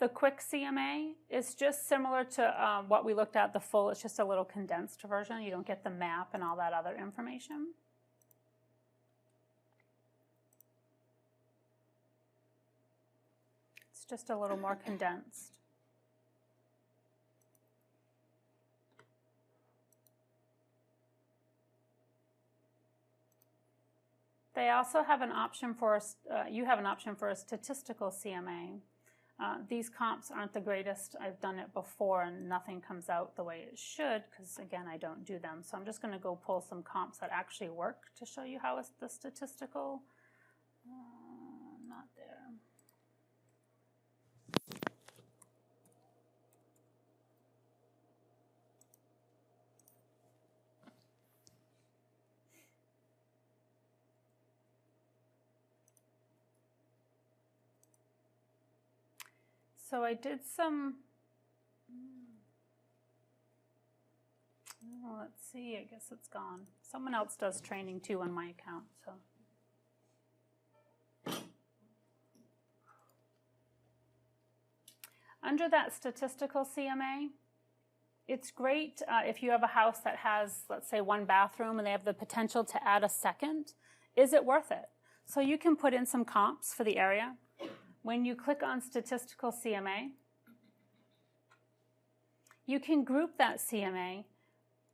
The quick CMA is just similar to what we looked at, the full. It's just a little condensed version. You don't get the map and all that other information. It's just a little more condensed. They also have an option for, you have an option for a statistical CMA. These comps aren't the greatest. I've done it before and nothing comes out the way it should because, again, I don't do them. So I'm just going to go pull some comps that actually work to show you how it's the statistical. Not there. So I did some, let's see, I guess it's gone. Someone else does training too on my account, so. Under that statistical CMA, it's great if you have a house that has, let's say, 1 bathroom and they have the potential to add a second. Is it worth it? So you can put in some comps for the area. When you click on Statistical CMA, you can group that CMA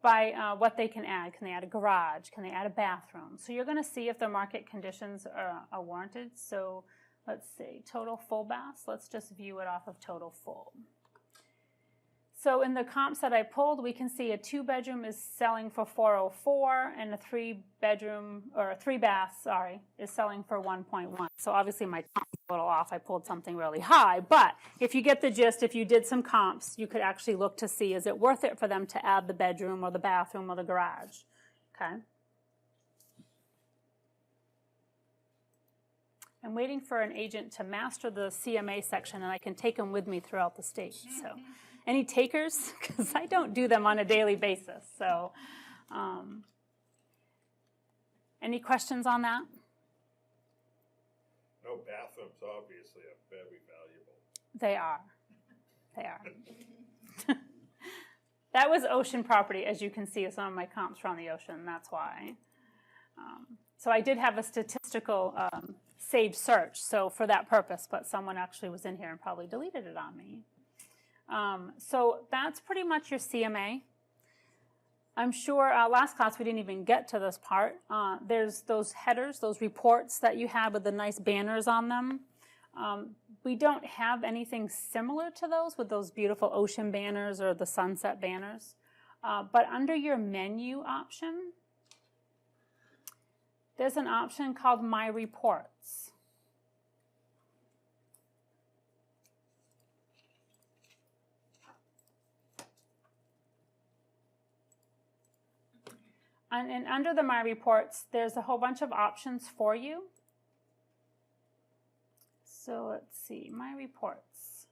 by what they can add. Can they add a garage? Can they add a bathroom? So you're going to see if the market conditions are warranted. So let's see, total full baths. Let's just view it off of total full. So in the comps that I pulled, we can see a 2-bedroom is selling for $404, and a 3-bedroom, or a 3-bath, sorry, is selling for $1.1. So obviously my comps are a little off. I pulled something really high. But if you get the gist, if you did some comps, you could actually look to see, is it worth it for them to add the bedroom or the bathroom or the garage? Okay. I'm waiting for an agent to master the CMA section, and I can take them with me throughout the state. So. Any takers? Because I don't do them on a daily basis. So, any questions on that? No, bathrooms obviously are very valuable. They are. They are. That was ocean property, as you can see. Some of my comps were on the ocean. That's why. So I did have a statistical saved search, so for that purpose, but someone actually was in here and probably deleted it on me. So that's pretty much your CMA. I'm sure last class we didn't even get to this part. There's those headers, those reports that you have with the nice banners on them. We don't have anything similar to those with those beautiful ocean banners or the sunset banners. But under your menu option, there's an option called My Reports. And under the My Reports, there's a whole bunch of options for you. So let's see, My Reports.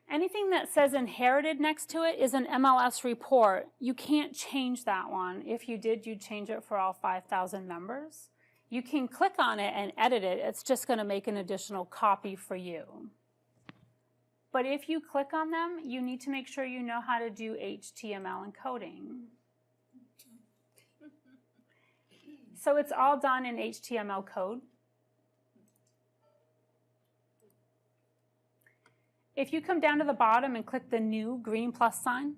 Anything that says inherited next to it is an MLS report. You can't change that one. If you did, you'd change it for all 5,000 members. You can click on it and edit it. It's just going to make an additional copy for you. But if you click on them, you need to make sure you know how to do HTML encoding. So it's all done in HTML code. If you come down to the bottom and click the new green plus sign,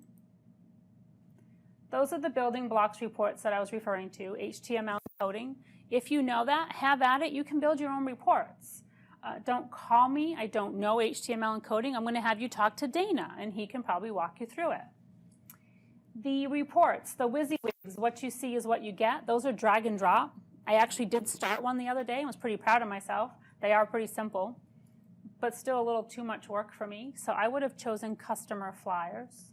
those are the building blocks reports that I was referring to, HTML encoding. If you know that, have at it. You can build your own reports. Don't call me. I don't know HTML encoding. I'm going to have you talk to Dana, and he can probably walk you through it. The reports, the WYSIWYGs, what you see is what you get. Those are drag and drop. I actually did start one the other day and was pretty proud of myself. They are pretty simple, but still a little too much work for me. So I would have chosen customer flyers.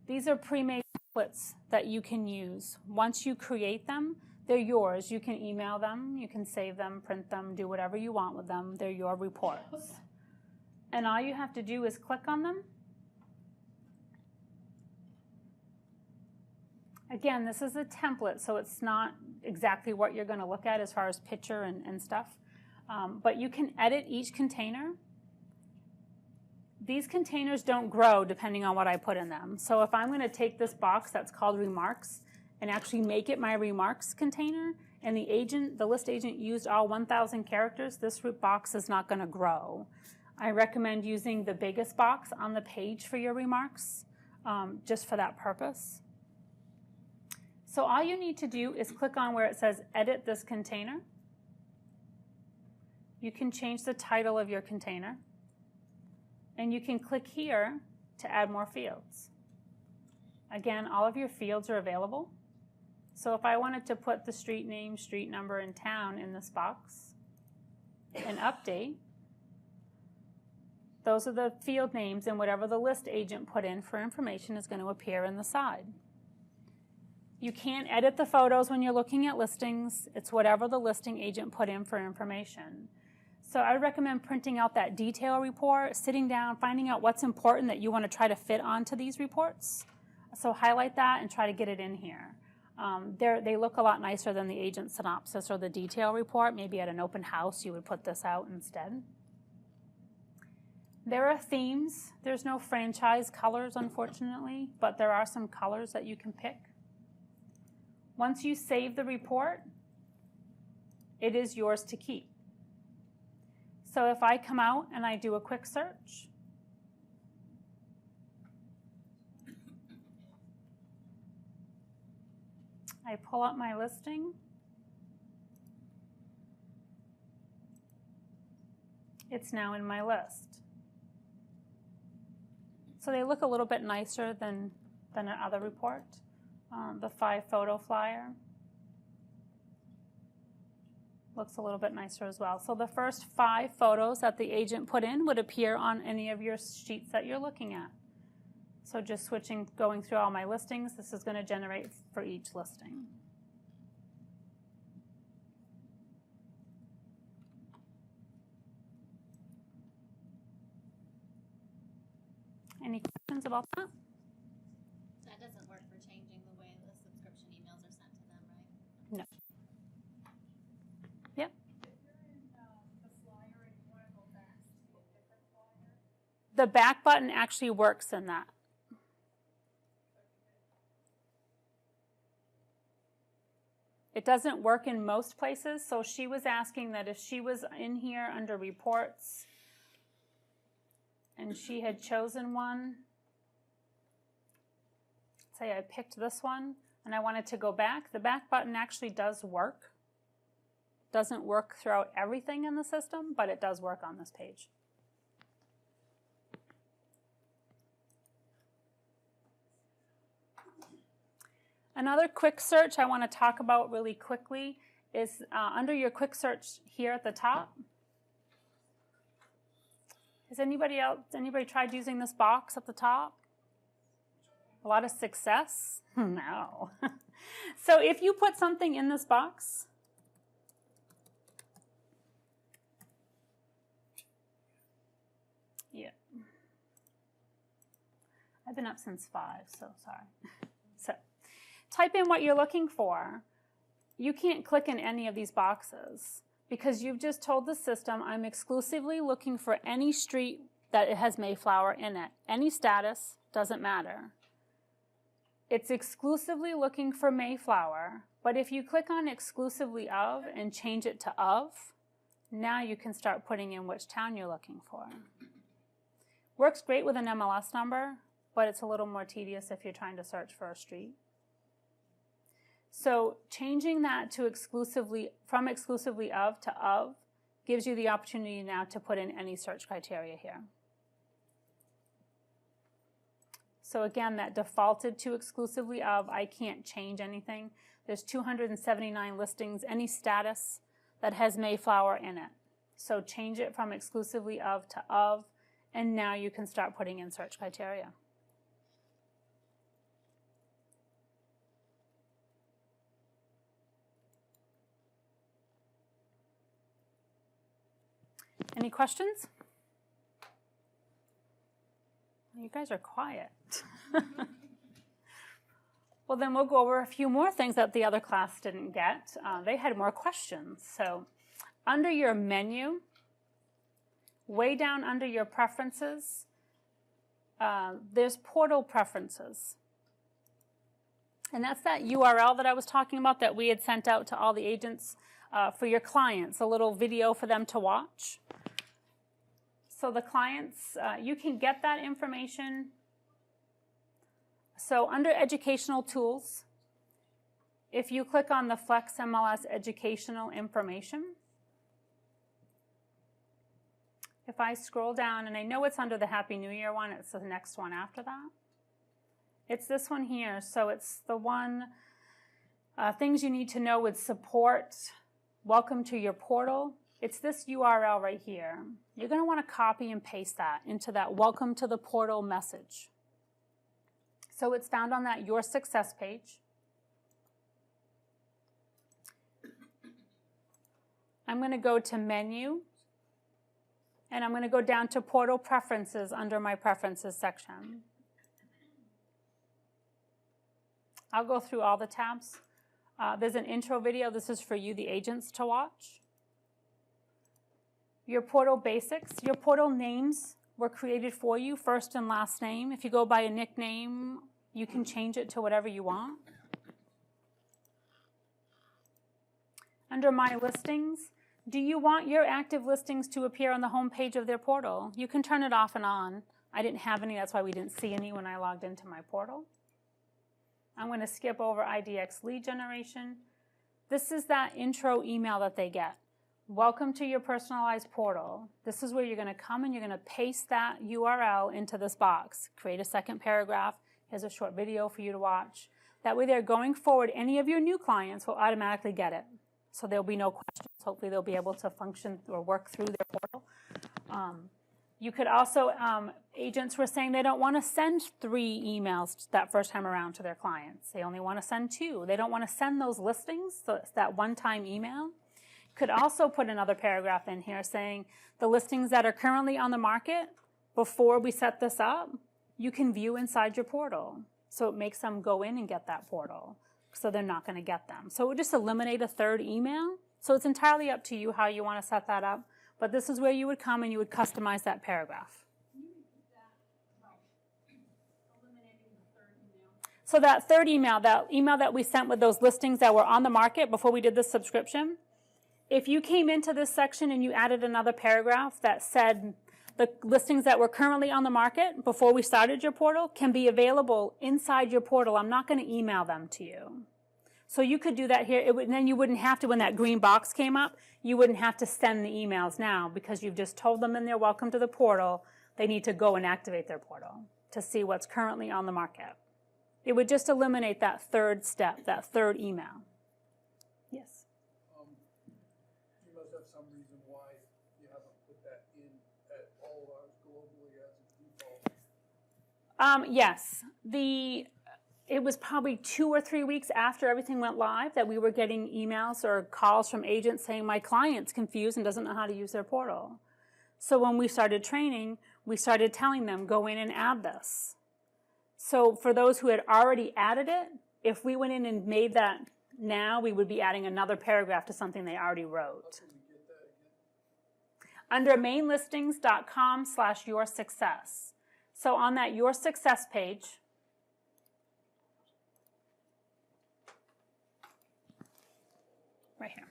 These are pre-made templates that you can use. Once you create them, they're yours. You can email them, you can save them, print them, do whatever you want with them. They're your reports. And all you have to do is click on them. Again, this is a template, so it's not exactly what you're going to look at as far as picture and stuff. But you can edit each container. These containers don't grow depending on what I put in them. So if I'm going to take this box that's called remarks and actually make it my remarks container, and the list agent used all 1,000 characters, this box is not going to grow. I recommend using the biggest box on the page for your remarks, just for that purpose. So all you need to do is click on where it says edit this container. You can change the title of your container. And you can click here to add more fields. Again, all of your fields are available. So if I wanted to put the street name, street number, and town in this box and update, those are the field names, and whatever the list agent put in for information is going to appear in the side. You can't edit the photos when you're looking at listings. It's whatever the listing agent put in for information. So I recommend printing out that detail report, sitting down, finding out what's important that you want to try to fit onto these reports. So highlight that and try to get it in here. They look a lot nicer than the agent synopsis or the detail report. Maybe at an open house you would put this out instead. There are themes. There's no franchise colors, unfortunately, but there are some colors that you can pick. Once you save the report, it is yours to keep. So if I come out and I do a quick search, I pull up my listing, it's now in my list. So they look a little bit nicer than another report. The 5-photo flyer looks a little bit nicer as well. So the first 5 photos that the agent put in would appear on any of your sheets that you're looking at. So just going through all my listings, this is going to generate for each listing. Any questions about that? That doesn't work for changing the way the subscription emails are sent to them, right? No. Yep. The back button actually works in that. It doesn't work in most places, so she was asking that if she was in here under reports and she had chosen one, say I picked this one and I wanted to go back, the back button actually does work. Doesn't work throughout everything in the system, but it does work on this page. Another quick search I want to talk about really quickly is under your quick search here at the top. Has anybody tried using this box at the top? A lot of success? No. So if you put something in this box, yeah. I've been up since 5, so sorry. So type in what you're looking for. You can't click in any of these boxes because you've just told the system I'm exclusively looking for any street that it has Mayflower in it. Any status, doesn't matter. It's exclusively looking for Mayflower, but if you click on exclusively of and change it to of, now you can start putting in which town you're looking for. Works great with an MLS number, but it's a little more tedious if you're trying to search for a street. So changing that to from exclusively of to of gives you the opportunity now to put in any search criteria here. So again, that defaulted to exclusively of, I can't change anything. There's 279 listings, any status that has Mayflower in it. So change it from exclusively of to of, and now you can start putting in search criteria. Any questions? You guys are quiet. Well, then we'll go over a few more things that the other class didn't get. They had more questions. So under your menu, way down under your preferences, there's portal preferences. And that's that URL that I was talking about that we had sent out to all the agents for your clients, a little video for them to watch. So the clients, you can get that information. So under educational tools, if you click on the FlexMLS educational information, if I scroll down, and I know it's under the Happy New Year one, it's the next one after that. It's this one here. So it's the one, things you need to know with support, welcome to your portal. It's this URL right here. You're going to want to copy and paste that into that welcome to the portal message. So it's found on that Your Success page. I'm going to go to Menu, and I'm going to go down to Portal Preferences under my Preferences section. I'll go through all the tabs. There's an intro video. This is for you, the agents, to watch. Your portal basics. Your portal names were created for you, first and last name. If you go by a nickname, you can change it to whatever you want. Under My Listings, do you want your active listings to appear on the home page of their portal? You can turn it off and on. I didn't have any, that's why we didn't see any when I logged into my portal. I'm going to skip over IDX lead generation. This is that intro email that they get. welcome to your personalized portal. This is where you're going to come and you're going to paste that URL into this box. Create a second paragraph. Here's a short video for you to watch. That way there, going forward, any of your new clients will automatically get it. So there'll be no questions. Hopefully they'll be able to function or work through their portal. You could also, agents were saying they don't want to send 3 emails that first time around to their clients. They only want to send 2. They don't want to send those listings, so it's that one-time email. Could also put another paragraph in here saying the listings that are currently on the market, before we set this up, you can view inside your portal. So it makes them go in and get that portal. So they're not going to get them. So it would just eliminate a 3rd email. So it's entirely up to you how you want to set that up. But this is where you would come and you would customize that paragraph. So that 3rd email, that email that we sent with those listings that were on the market before we did the subscription, if you came into this section and you added another paragraph that said the listings that were currently on the market before we started your portal can be available inside your portal. I'm not going to email them to you. So you could do that here. Then you wouldn't have to, when that green box came up, you wouldn't have to send the emails now because you've just told them in their welcome to the portal they need to go and activate their portal to see what's currently on the market. It would just eliminate that 3rd step, that 3rd email. Yes? You must have some reason why you haven't put that in at all of ours globally as a default. Yes. It was probably 2 or 3 weeks after everything went live that we were getting emails or calls from agents saying my client's confused and doesn't know how to use their portal. So when we started training, we started telling them, go in and add this. So for those who had already added it, if we went in and made that now, we would be adding another paragraph to something they already wrote. How can we get that again? Under mainlistings.com/yoursuccess. So on that Your Success page, right here.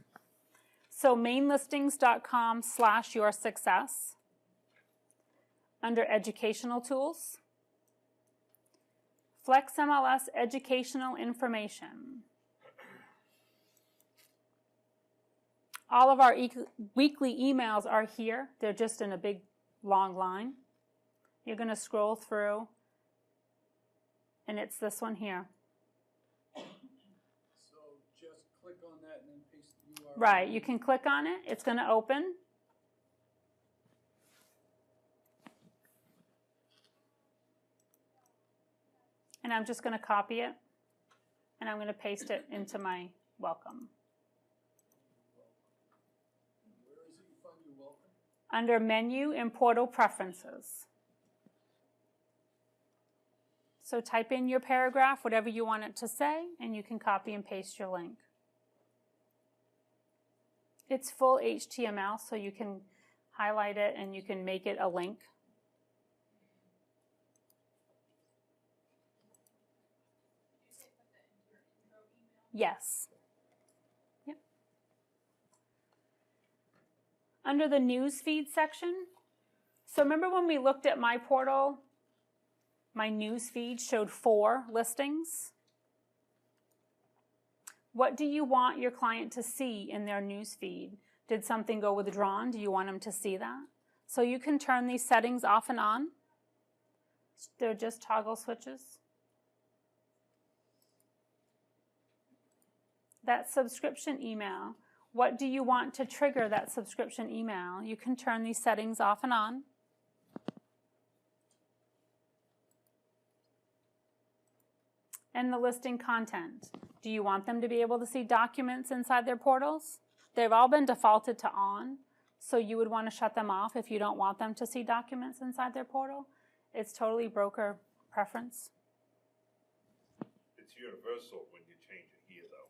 So mainlistings.com/yoursuccess. Under educational tools, FlexMLS educational information. All of our weekly emails are here. They're just in a big, long line. You're going to scroll through, and it's this one here. So just click on that and then paste the URL. Right, you can click on it. It's going to open. And I'm just going to copy it, and I'm going to paste it into my welcome. Where is it you find your welcome? Under Menu and Portal Preferences. So type in your paragraph, whatever you want it to say, and you can copy and paste your link. It's full HTML, so you can highlight it and you can make it a link. Yes. Yep. Under the newsfeed section, so remember when we looked at my portal, my newsfeed showed 4 listings? What do you want your client to see in their newsfeed? Did something go withdrawn? Do you want them to see that? So you can turn these settings off and on. They're just toggle switches. That subscription email, what do you want to trigger that subscription email? You can turn these settings off and on. And the listing content. Do you want them to be able to see documents inside their portals? They've all been defaulted to on, so you would want to shut them off if you don't want them to see documents inside their portal. It's totally broker preference. It's universal when you change it here, though.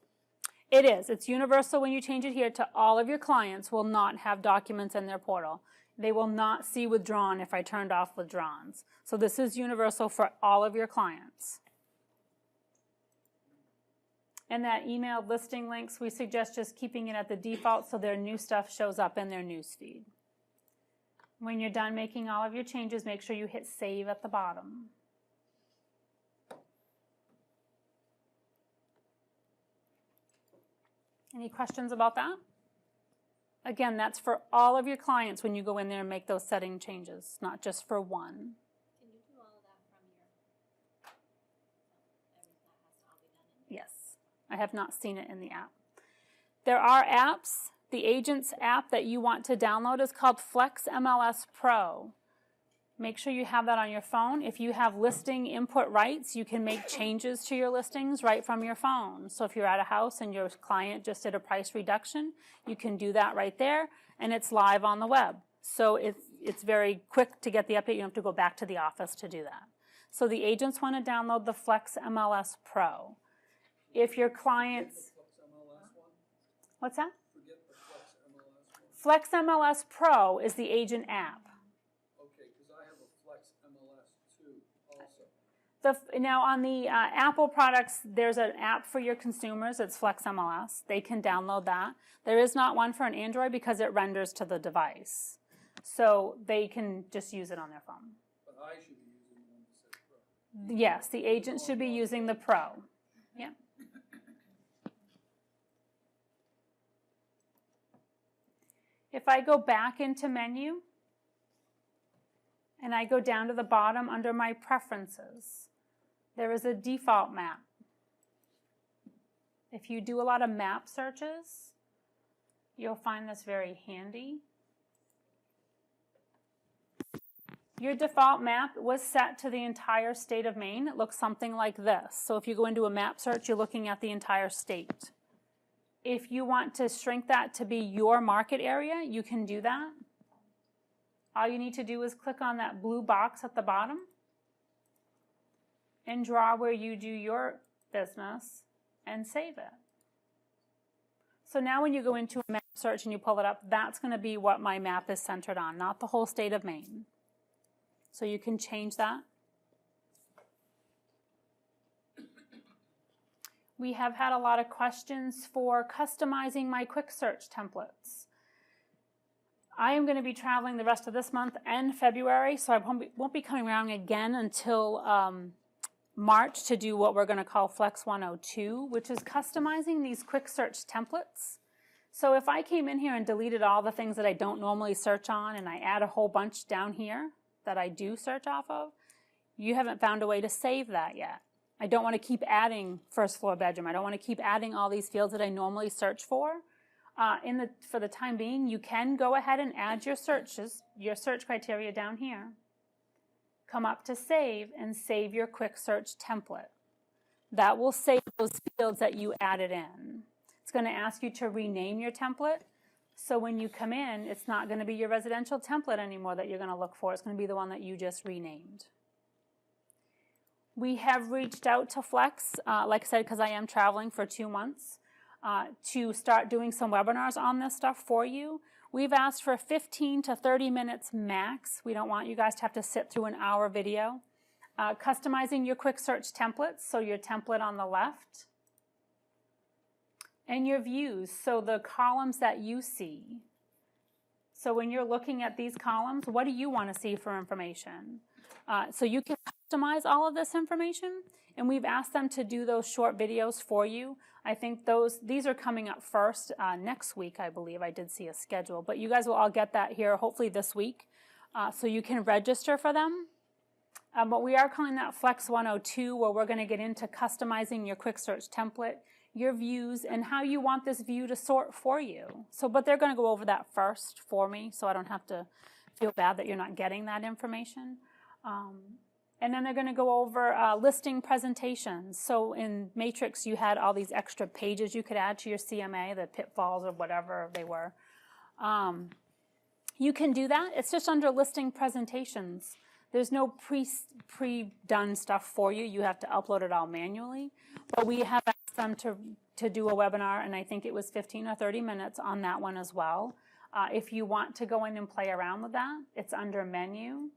It is. It's universal when you change it here to all of your clients will not have documents in their portal. They will not see withdrawn if I turned off withdrawns. So this is universal for all of your clients. And that emailed listing links, we suggest just keeping it at the default so their new stuff shows up in their newsfeed. When you're done making all of your changes, make sure you hit save at the bottom. Any questions about that? Again, that's for all of your clients when you go in there and make those setting changes, not just for one. Can you do all of that from your, that has to all be done in? Yes, I have not seen it in the app. There are apps. The Agents app that you want to download is called FlexMLS Pro. Make sure you have that on your phone. If you have listing input rights, you can make changes to your listings right from your phone. So if you're at a house and your client just did a price reduction, you can do that right there, and it's live on the web. So it's very quick to get the update. You don't have to go back to the office to do that. So the agents want to download the FlexMLS Pro. If your clients... What's that? Forget the Flex MLS one. FlexMLS Pro is the agent app. Okay, because I have a Flex MLS too also. Now on the Apple products, there's an app for your consumers. It's FlexMLS. They can download that. There is not one for an Android because it renders to the device. So they can just use it on their phone. But I should be using the one that says Pro. Yes, the agent should be using the Pro. Yeah. If I go back into menu and I go down to the bottom under my preferences, there is a default map. If you do a lot of map searches, you'll find this very handy. Your default map was set to the entire state of Maine. It looks something like this. So if you go into a map search, you're looking at the entire state. If you want to shrink that to be your market area, you can do that. All you need to do is click on that blue box at the bottom and draw where you do your business and save it. So now when you go into a map search and you pull it up, that's going to be what my map is centered on, not the whole state of Maine. So you can change that. We have had a lot of questions for customizing my quick search templates. I am going to be traveling the rest of this month and February, so I won't be coming around again until March to do what we're going to call Flex 102, which is customizing these quick search templates. So if I came in here and deleted all the things that I don't normally search on and I add a whole bunch down here that I do search off of, you haven't found a way to save that yet. I don't want to keep adding first floor bedroom. I don't want to keep adding all these fields that I normally search for. For the time being, you can go ahead and add your searches, your search criteria down here. Come up to save and save your quick search template. That will save those fields that you added in. It's going to ask you to rename your template. So when you come in, it's not going to be your residential template anymore that you're going to look for. It's going to be the one that you just renamed. We have reached out to Flex, like I said, because I am traveling for 2 months, to start doing some webinars on this stuff for you. We've asked for 15 to 30 minutes max. We don't want you guys to have to sit through an hour video. Customizing your quick search templates, so your template on the left. And your views, so the columns that you see. So when you're looking at these columns, what do you want to see for information? So you can customize all of this information, and we've asked them to do those short videos for you. I think these are coming up first next week, I believe. I did see a schedule, but you guys will all get that here hopefully this week, so you can register for them. But we are calling that Flex 102, where we're going to get into customizing your quick search template, your views, and how you want this view to sort for you. But they're going to go over that first for me, so I don't have to feel bad that you're not getting that information. And then they're going to go over listing presentations. So in Matrix, you had all these extra pages you could add to your CMA, the pitfalls or whatever they were. You can do that. It's just under listing presentations. There's no pre-done stuff for you. You have to upload it all manually. But we have asked them to do a webinar, and I think it was 15 or 30 minutes on that one as well. If you want to go in and play around with that, it's under menu.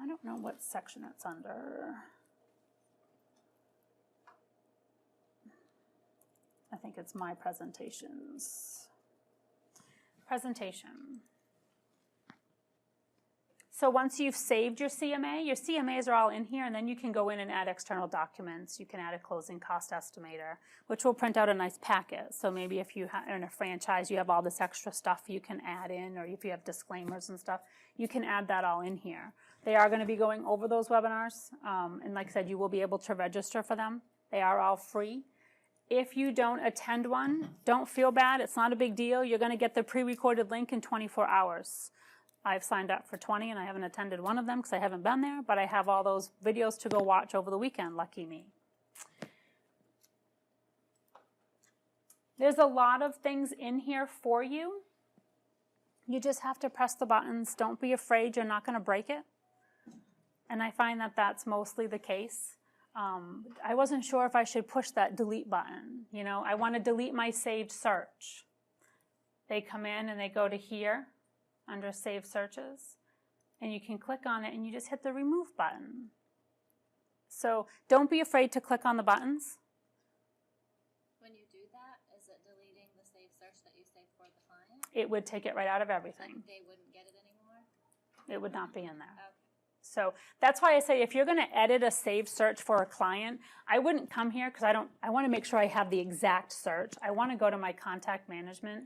I don't know what section it's under. I think it's my presentations. Presentation. So once you've saved your CMAs are all in here, and then you can go in and add external documents. You can add a closing cost estimator, which will print out a nice packet. So maybe if you are in a franchise, you have all this extra stuff you can add in, or if you have disclaimers and stuff, you can add that all in here. They are going to be going over those webinars, and like I said, you will be able to register for them. They are all free. If you don't attend one, don't feel bad. It's not a big deal. You're going to get the pre-recorded link in 24 hours. I've signed up for 20 and I haven't attended one of them because I haven't been there, but I have all those videos to go watch over the weekend. Lucky me. There's a lot of things in here for you. You just have to press the buttons. Don't be afraid you're not going to break it. And I find that that's mostly the case. I wasn't sure if I should push that delete button. You know, I want to delete my saved search. They come in and they go to here under Save Searches, and you can click on it and you just hit the remove button. So don't be afraid to click on the buttons. When you do that, is it deleting the saved search that you saved for the client? It would take it right out of everything. Like they wouldn't get it anymore? It would not be in there. Okay. So that's why I say if you're going to edit a saved search for a client, I wouldn't come here because I want to make sure I have the exact search. I want to go to my contact management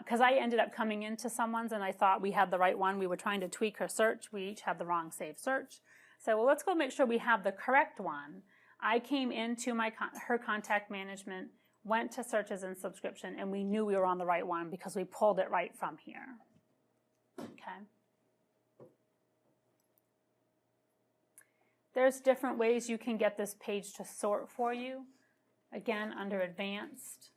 because I ended up coming into someone's and I thought we had the right one. We were trying to tweak her search. We each had the wrong saved search. So, well, let's go make sure we have the correct one. I came into her contact management, went to searches and subscription, and we knew we were on the right one because we pulled it right from here. Okay. There's different ways you can get this page to sort for you. Again, under Advanced.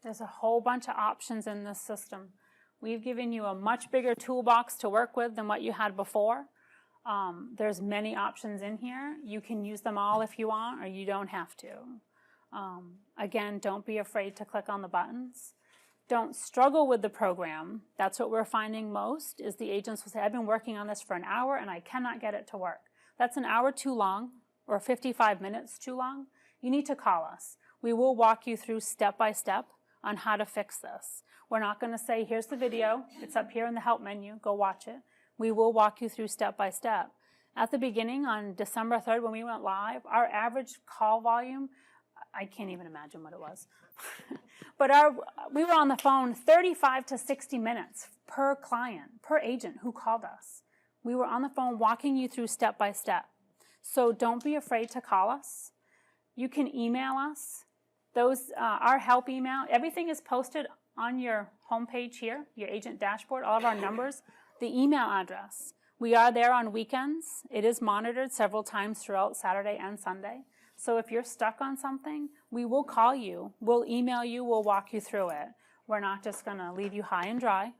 There's a whole bunch of options in this system. We've given you a much bigger toolbox to work with than what you had before. There's many options in here. You can use them all if you want, or you don't have to. Again, don't be afraid to click on the buttons. Don't struggle with the program. That's what we're finding most, is the agents will say, I've been working on this for an hour and I cannot get it to work. That's an hour too long, or 55 minutes too long. You need to call us. We will walk you through step by step on how to fix this. We're not going to say, here's the video. It's up here in the help menu. Go watch it. We will walk you through step by step. At the beginning, on December 3rd, when we went live, our average call volume, I can't even imagine what it was. But we were on the phone 35 to 60 minutes per client, per agent who called us. We were on the phone walking you through step by step. So don't be afraid to call us. You can email us. Our help email, everything is posted on your homepage here, your agent dashboard, all of our numbers, the email address. We are there on weekends. It is monitored several times throughout Saturday and Sunday. So if you're stuck on something, we will call you, we'll email you, we'll walk you through it. We're not just going to leave you high and dry.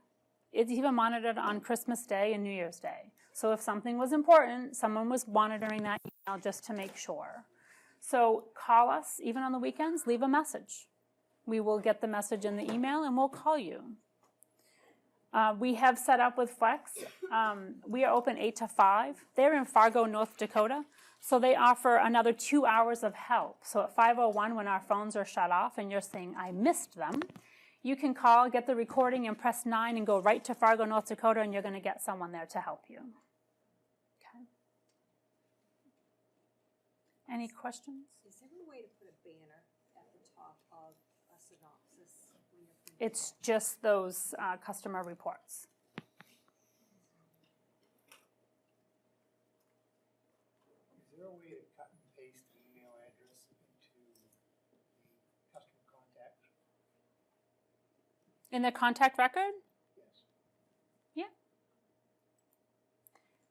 It's even monitored on Christmas Day and New Year's Day. So if something was important, someone was monitoring that email just to make sure. So call us, even on the weekends, leave a message. We will get the message in the email and we'll call you. We have set up with Flex. We are open 8 to 5. They're in Fargo, North Dakota. So they offer another 2 hours of help. So at 5:01, when our phones are shut off and you're saying, I missed them, you can call, get the recording, and press 9 and go right to Fargo, North Dakota, and you're going to get someone there to help you. Okay. Any questions? Is there a way to put a banner at the top of a synopsis when you're printing It's just those customer reports. Is there a way to cut and paste the email address into the customer contact? In the contact record? Yes. Yeah.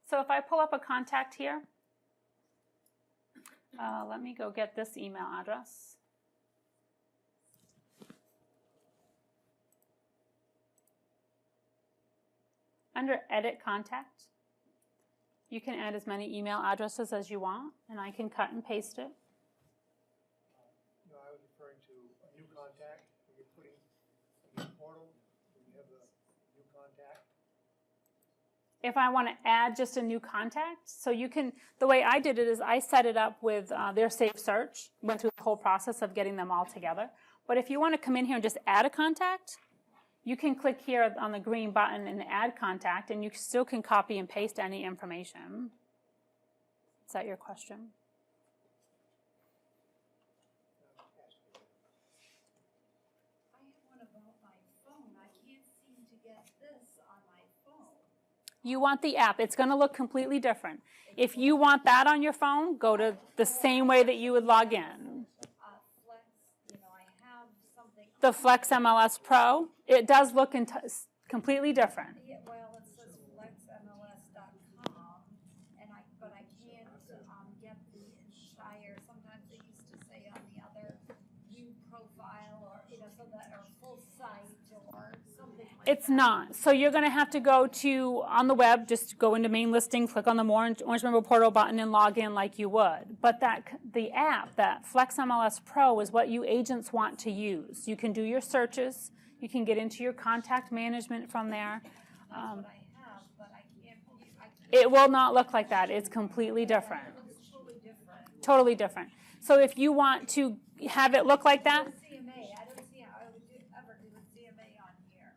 So if I pull up a contact here, let me go get this email address. Under Edit Contact, you can add as many email addresses as you want, and I can cut and paste it. No, I was referring to a new contact, when you're putting a new portal, when you have a new contact. If I want to add just a new contact, so you can, the way I did it is I set it up with their Safe Search, went through the whole process of getting them all together. But if you want to come in here and just add a contact, You can click here on the green button and add contact, and you still can copy and paste any information. Is that your question? I have one about my phone. I can't seem to get this on my phone. You want the app. It's going to look completely different. If you want that on your phone, go to the same way that you would log in. Flex, I have something. The Flex MLS Pro, it does look completely different. Yeah, well, it says flexmls.com, but I can't get the entire. Sometimes they used to say on the other view profile, or so that or full site or something like that. It's not. So you're going to have to go to, on the web, just go into main listing, click on the Orange Member Portal button and log in like you would. But the app, that Flex MLS Pro, is what you agents want to use. You can do your searches. You can get into your contact management from there. That's what I have, but I can't. It will not look like that. It's completely different. It's totally different. Totally different. So if you want to have it look like that, CMA, I don't see how I would ever do a CMA on here,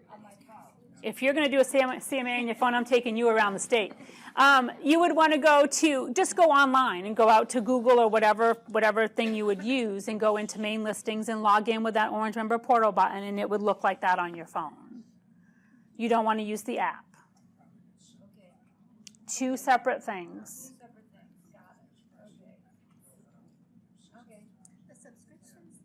on my phone. if you're going to do a CMA on your phone, I'm taking you around the state. You would want to just go online and go out to Google or whatever thing you would use and go into main listings and log in with that Orange Member Portal button, and it would look like that on your phone. You don't want to use the app. Okay. Two separate things. Separate things, got it, okay. Okay. The subscriptions,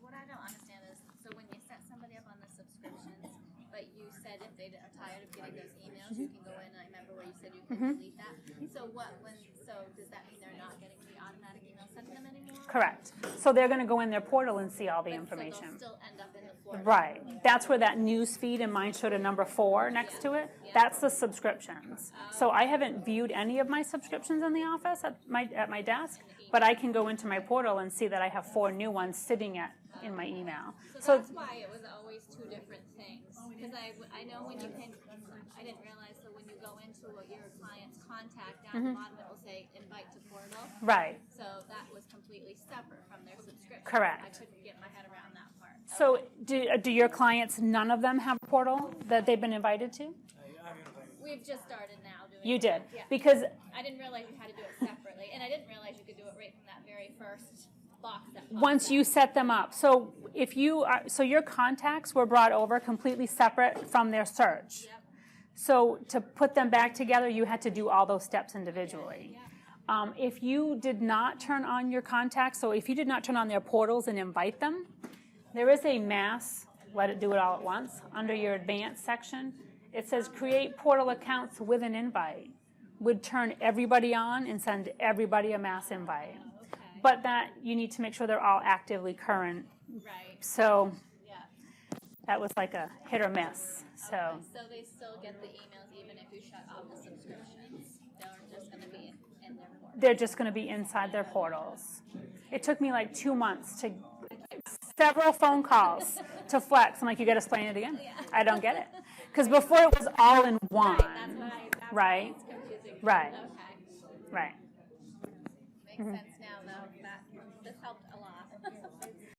what I don't understand is, so when you set somebody up on the subscriptions, but you said if they are tired of getting those emails, you can go in, and I remember where you said you can delete that. So does that mean they're not getting the automatic email sent to them anymore? Correct. So they're going to go in their portal and see all the information. So they'll still end up in the Florida. Right. That's where that news feed and mine showed a number 4 next to it. That's the subscriptions. So I haven't viewed any of my subscriptions in the office at my desk, but I can go into my portal and see that I have 4 new ones sitting in my email. So that's why it was always 2 different things. Because I know when you can, I didn't realize, so when you go into your client's contact, down the bottom it will say invite to portal. Right. So that was completely separate from their subscription. Correct. I couldn't get my head around that part. So do your clients, none of them have a portal that they've been invited to? We've just started now doing You it. did. Yeah. Because I didn't realize you had to do it separately. And I didn't realize you could do it right from that very first box that popped once up. you set them up, so your contacts were brought over completely separate from their search. Yep. So to put them back together, you had to do all those steps individually. If you did not turn on your contacts, so if you did not turn on their portals and invite them, there is a mass, let it do it all at once, under your advanced section. It says create portal accounts with an invite. Would turn everybody on and send everybody a mass invite. Okay. But that, you need to make sure they're all actively current. Right. So Yeah. that was like a hit or miss. So Okay. So they still get the emails even if you shut off the subscriptions. They're just going to be in their portal. they're just going to be inside their portals. It took me like 2 months to several phone calls to Flex. I'm like, you got to explain it again. I don't get it. Because before it was all in one. That's why Right. it's confusing. Right. Okay. Right. Makes sense